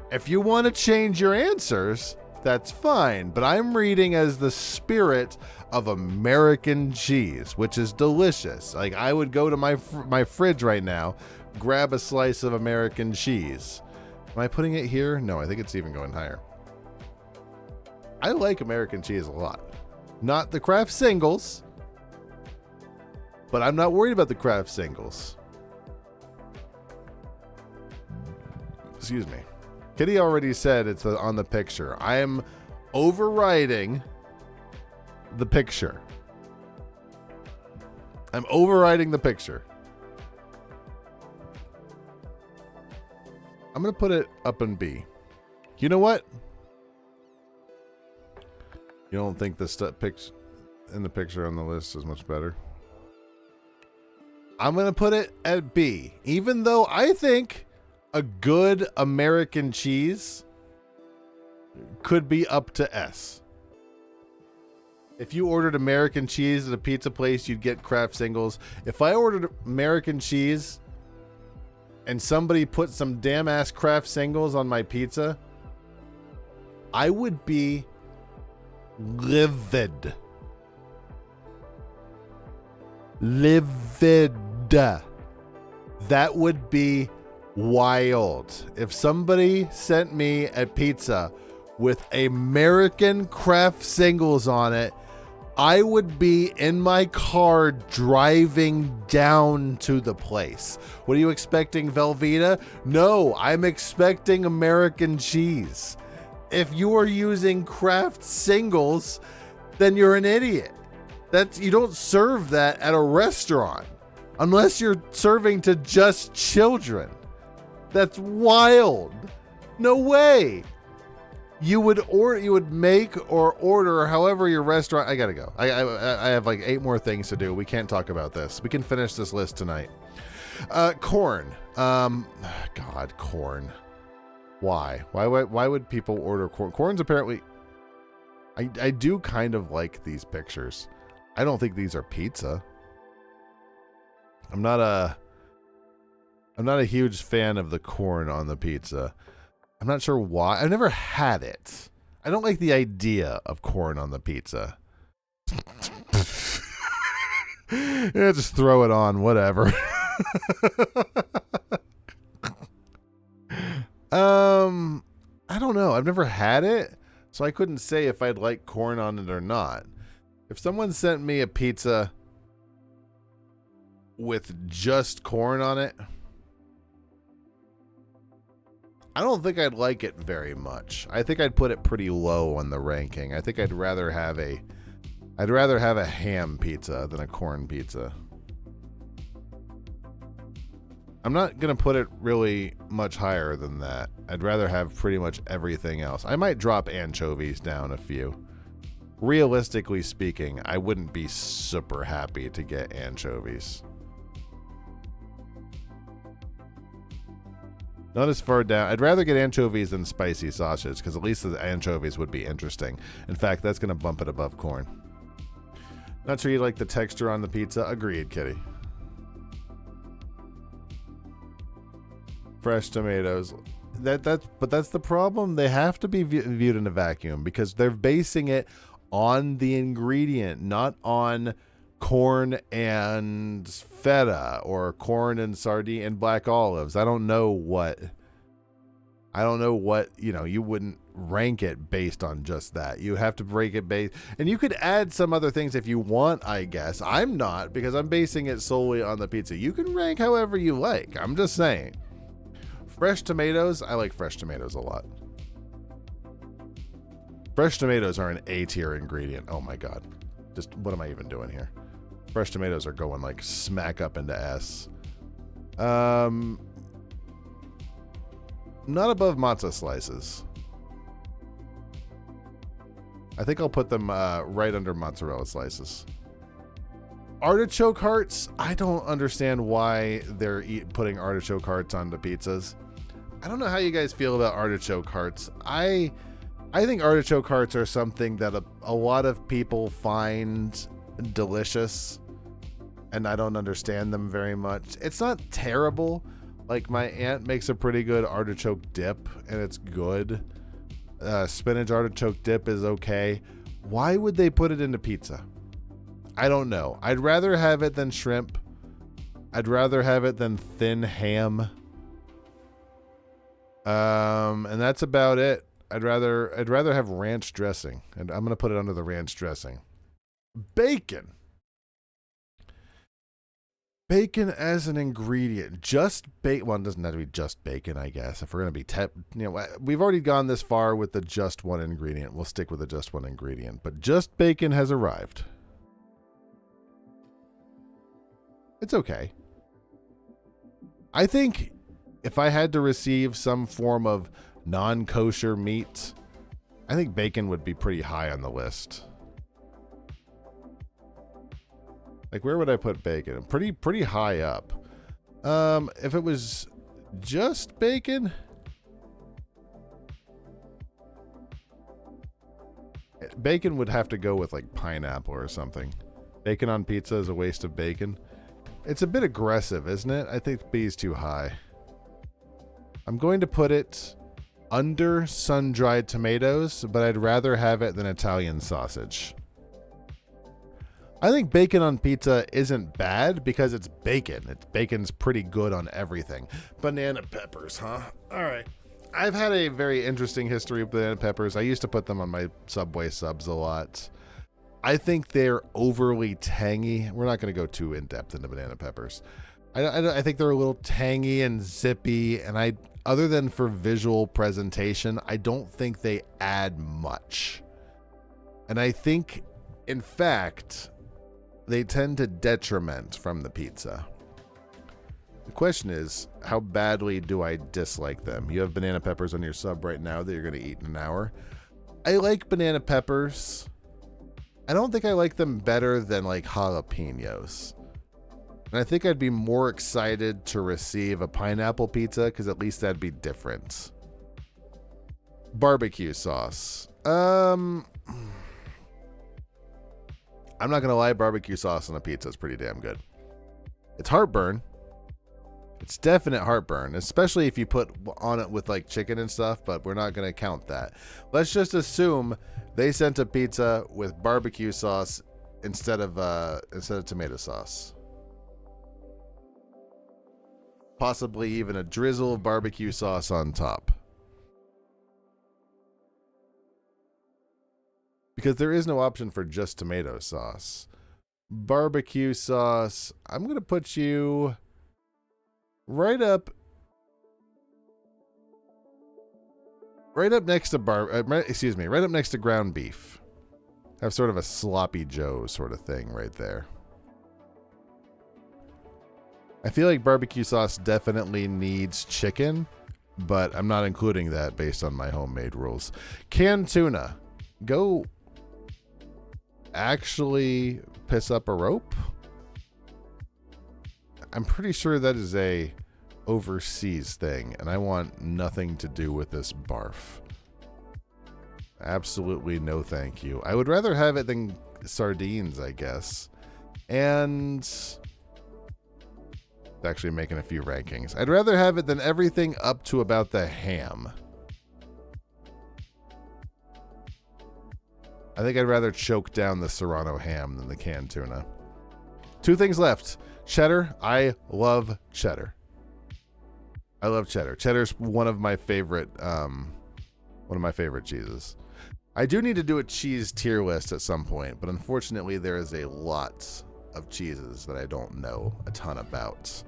If you want to change your answers, that's fine, but I'm reading as the spirit of American cheese, which is delicious. Like, I would go to my fridge right now, grab a slice of American cheese. Am I putting it here? No, I think it's even going higher. I like American cheese a lot. Not the Kraft singles, but I'm not worried about the Kraft singles. Excuse me. Kitty already said it's on the picture. I am overriding the picture. I'm overriding the picture. I'm going to put it up in B. You know what? You don't think the picture in the picture on the list is much better? I'm going to put it at B, even though I think a good American cheese could be up to S. If you ordered American cheese at a pizza place, you'd get Kraft singles. If I ordered American cheese and somebody put some damn ass Kraft singles on my pizza, I would be livid. Livid. That would be wild. If somebody sent me a pizza with American Kraft singles on it, I would be in my car driving down to the place. What are you expecting, Velveeta? No, I'm expecting American cheese. If you are using Kraft singles, then you're an idiot. You don't serve that at a restaurant unless you're serving to just children. That's wild. No way. You would make or order however your restaurant. I gotta go. I have like 8 more things to do. We can't talk about this. We can finish this list tonight. Corn. God, corn. Why? Why would people order corn? Corn's apparently. I do kind of like these pictures. I don't think these are pizza. I'm not a huge fan of the corn on the pizza. I'm not sure why. I've never had it. I don't like the idea of corn on the pizza. Yeah, just throw it on, whatever. I don't know. I've never had it, so I couldn't say if I'd like corn on it or not. If someone sent me a pizza with just corn on it, I don't think I'd like it very much. I think I'd put it pretty low on the ranking. I think I'd rather have a ham pizza than a corn pizza. I'm not going to put it really much higher than that. I'd rather have pretty much everything else. I might drop anchovies down a few. Realistically speaking, I wouldn't be super happy to get anchovies. Not as far down. I'd rather get anchovies than spicy sausage, because at least the anchovies would be interesting. In fact, that's going to bump it above corn. Not sure you like the texture on the pizza. Agreed, Kitty. Fresh tomatoes. But that's the problem. They have to be viewed in a vacuum because they're basing it on the ingredient, not on corn and feta or corn and sardine and black olives. I don't know what, you wouldn't rank it based on just that. You have to break it based, and you could add some other things if you want, I guess. I'm not, because I'm basing it solely on the pizza. You can rank however you like. I'm just saying. Fresh tomatoes, I like fresh tomatoes a lot. Fresh tomatoes are an A-tier ingredient. Oh my God. Just, what am I even doing here? Fresh tomatoes are going like smack up into S. Not above matzo slices. I think I'll put them right under mozzarella slices. Artichoke hearts, I don't understand why they're putting artichoke hearts onto pizzas. I don't know how you guys feel about artichoke hearts. I think artichoke hearts are something that a lot of people find delicious, and I don't understand them very much. It's not terrible. Like, my aunt makes a pretty good artichoke dip, and it's good. Spinach artichoke dip is okay. Why would they put it into pizza? I don't know. I'd rather have it than shrimp. I'd rather have it than thin ham. And that's about it. I'd rather have ranch dressing, and I'm going to put it under the ranch dressing. Bacon. Bacon as an ingredient. Just bacon. Well, it doesn't have to be just bacon, I guess. If we're going to be, we've already gone this far with the just one ingredient. We'll stick with the just one ingredient. But just bacon has arrived. It's okay. I think if I had to receive some form of non-kosher meat, I think bacon would be pretty high on the list. Like, where would I put bacon? Pretty high up. If it was just bacon, Bacon would have to go with like pineapple or something. Bacon on pizza is a waste of bacon. It's a bit aggressive, isn't it? I think B is too high. I'm going to put it under sun-dried tomatoes, but I'd rather have it than Italian sausage. I think bacon on pizza isn't bad because it's bacon. Bacon's pretty good on everything. Banana peppers, huh? All right. I've had a very interesting history with banana peppers. I used to put them on my Subway subs a lot. I think they're overly tangy. We're not going to go too in-depth into banana peppers. I think they're a little tangy and zippy, and other than for visual presentation, I don't think they add much. And I think, in fact, they tend to detriment from the pizza. The question is, how badly do I dislike them? You have banana peppers on your sub right now that you're going to eat in an hour. I like banana peppers. I don't think I like them better than like jalapenos. And I think I'd be more excited to receive a pineapple pizza because at least that'd be different. Barbecue sauce. I'm not going to lie, barbecue sauce on a pizza is pretty damn good. It's heartburn. It's definite heartburn, especially if you put on it with like chicken and stuff, but we're not going to count that. Let's just assume they sent a pizza with barbecue sauce instead of tomato sauce. Possibly even a drizzle of barbecue sauce on top. Because there is no option for just tomato sauce. Barbecue sauce, I'm going to put you right up next to right up next to ground beef. Have sort of a sloppy Joe sort of thing right there. I feel like barbecue sauce definitely needs chicken, but I'm not including that based on my homemade rules. Canned tuna. Go actually piss up a rope? I'm pretty sure that is a overseas thing, and I want nothing to do with this barf. Absolutely no thank you. I would rather have it than sardines, I guess. And actually making a few rankings. I'd rather have it than everything up to about the ham. I think I'd rather choke down the Serrano ham than the canned tuna. 2 things left. Cheddar. I love cheddar. I love cheddar. Cheddar's one of my favorite cheeses. I do need to do a cheese tier list at some point, but unfortunately there is a lot of cheeses that I don't know a ton about.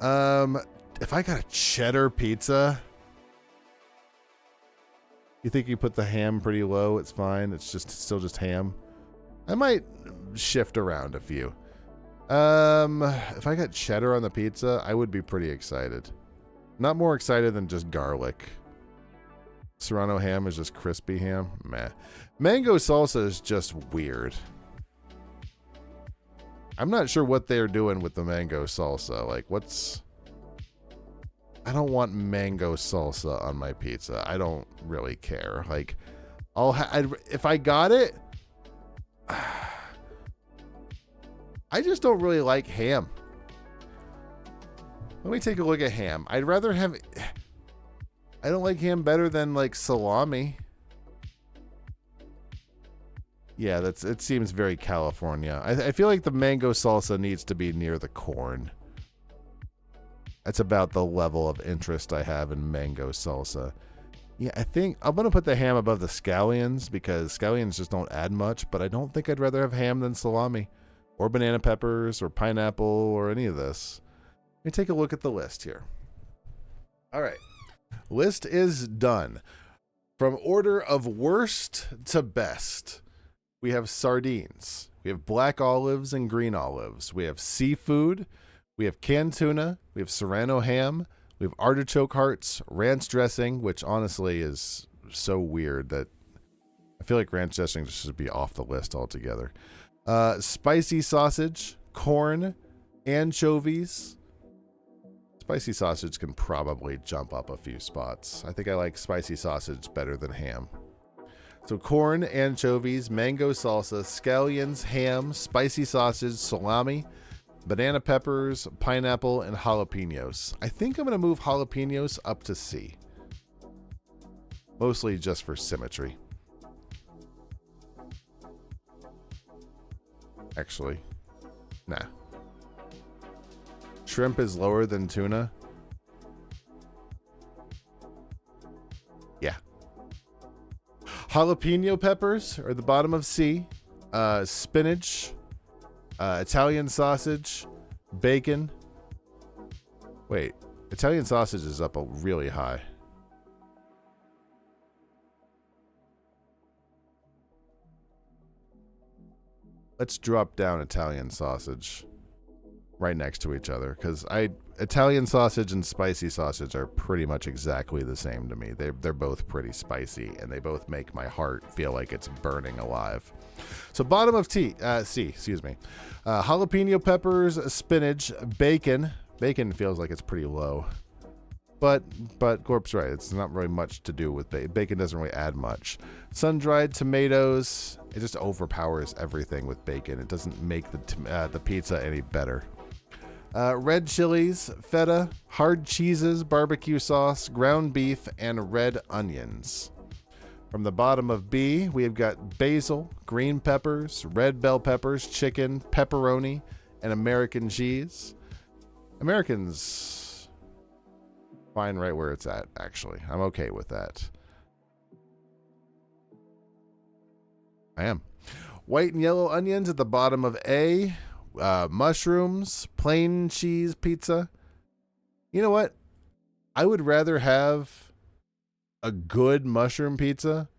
If I got a cheddar pizza, you think you put the ham pretty low? It's fine. It's still just ham. I might shift around a few. If I got cheddar on the pizza, I would be pretty excited. Not more excited than just garlic. Serrano ham is just crispy ham. Meh. Mango salsa is just weird. I'm not sure what they're doing with the mango salsa. Like, I don't want mango salsa on my pizza. I don't really care. Like, if I got it, I just don't really like ham. Let me take a look at ham. I'd rather have... I don't like ham better than, like, salami. Yeah, it seems very California. I feel like the mango salsa needs to be near the corn. That's about the level of interest I have in mango salsa. Yeah, I think I'm going to put the ham above the scallions because scallions just don't add much, but I don't think I'd rather have ham than salami or banana peppers or pineapple or any of this. Let me take a look at the list here. All right. List is done. From order of worst to best, we have sardines. We have black olives and green olives. We have seafood. We have canned tuna. We have Serrano ham. We have artichoke hearts, ranch dressing, which honestly is so weird that I feel like ranch dressing should be off the list altogether. Spicy sausage, corn, anchovies. Spicy sausage can probably jump up a few spots. I think I like spicy sausage better than ham. So corn, anchovies, mango salsa, scallions, ham, spicy sausage, salami, banana peppers, pineapple, and jalapenos. I think I'm going to move jalapenos up to C. Mostly just for symmetry. Actually, nah. Shrimp is lower than tuna. Yeah. Jalapeno peppers are the bottom of C. Spinach, Italian sausage, bacon. Wait, Italian sausage is up really high. Let's drop down Italian sausage right next to each other, because Italian sausage and spicy sausage are pretty much exactly the same to me. They're both pretty spicy, and they both make my heart feel like it's burning alive. So bottom of C, excuse me. Jalapeno peppers, spinach, bacon. Bacon feels like it's pretty low. But Gorp's right. It's not really much to do with bacon. Bacon doesn't really add much. Sun-dried tomatoes. It just overpowers everything with bacon. It doesn't make the pizza any better. Red chilies, feta, hard cheeses, barbecue sauce, ground beef, and red onions. From the bottom of B, we have got basil, green peppers, red bell peppers, chicken, pepperoni, and American cheese. American's fine right where it's at, actually. I'm okay with that. I am. White and yellow onions at the bottom of A. Mushrooms, plain cheese pizza. You know what? I would rather have a good mushroom pizza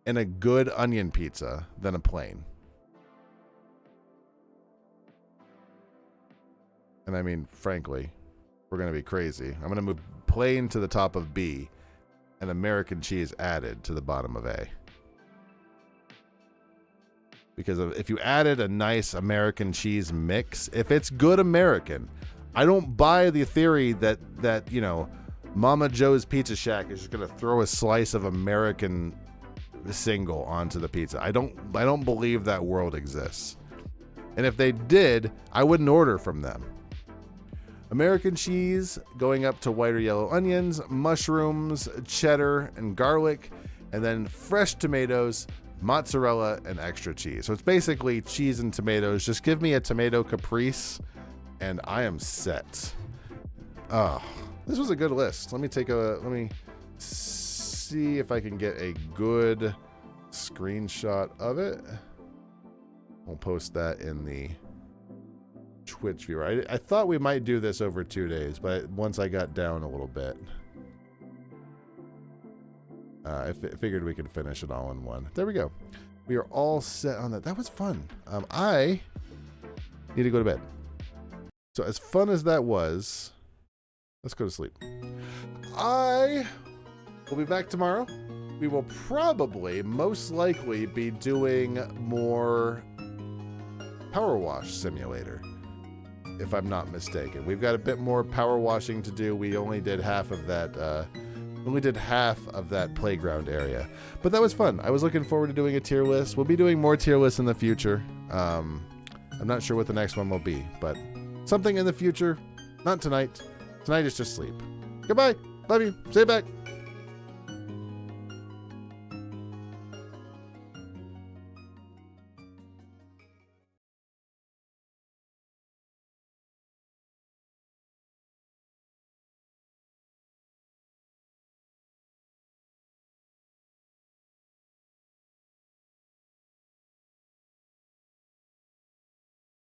and a good onion pizza than a plain. And I mean, frankly, we're going to be crazy. I'm going to move plain to the top of B and American cheese added to the bottom of A. Because if you added a nice American cheese mix, if it's good American, I don't buy the theory that you know, Mama Joe's Pizza Shack is just going to throw a slice of American single onto the pizza. I don't believe that world exists. And if they did, I wouldn't order from them. American cheese going up to white or yellow onions, mushrooms, cheddar, and garlic, and then fresh tomatoes, mozzarella, and extra cheese. So it's basically cheese and tomatoes. Just give me a tomato caprese, and I am set. Oh, this was a good list. Let me see if I can get a good screenshot of it. We'll post that in the Twitch viewer. I thought we might do this over 2 days, but once I got down a little bit, I figured we could finish it all in one. There we go. We are all set on that. That was fun. I need to go to bed. So as fun as that was, let's go to sleep. I will be back tomorrow. We will probably, most likely, be doing more Power Wash Simulator, if I'm not mistaken. We've got a bit more power washing to do. We only did half of that. Playground area, but that was fun. I was looking forward to doing a tier list. We'll be doing more tier lists in the future. I'm not sure what the next one will be, but something in the future. Not tonight. Tonight is just sleep. Goodbye. Love you. Stay back.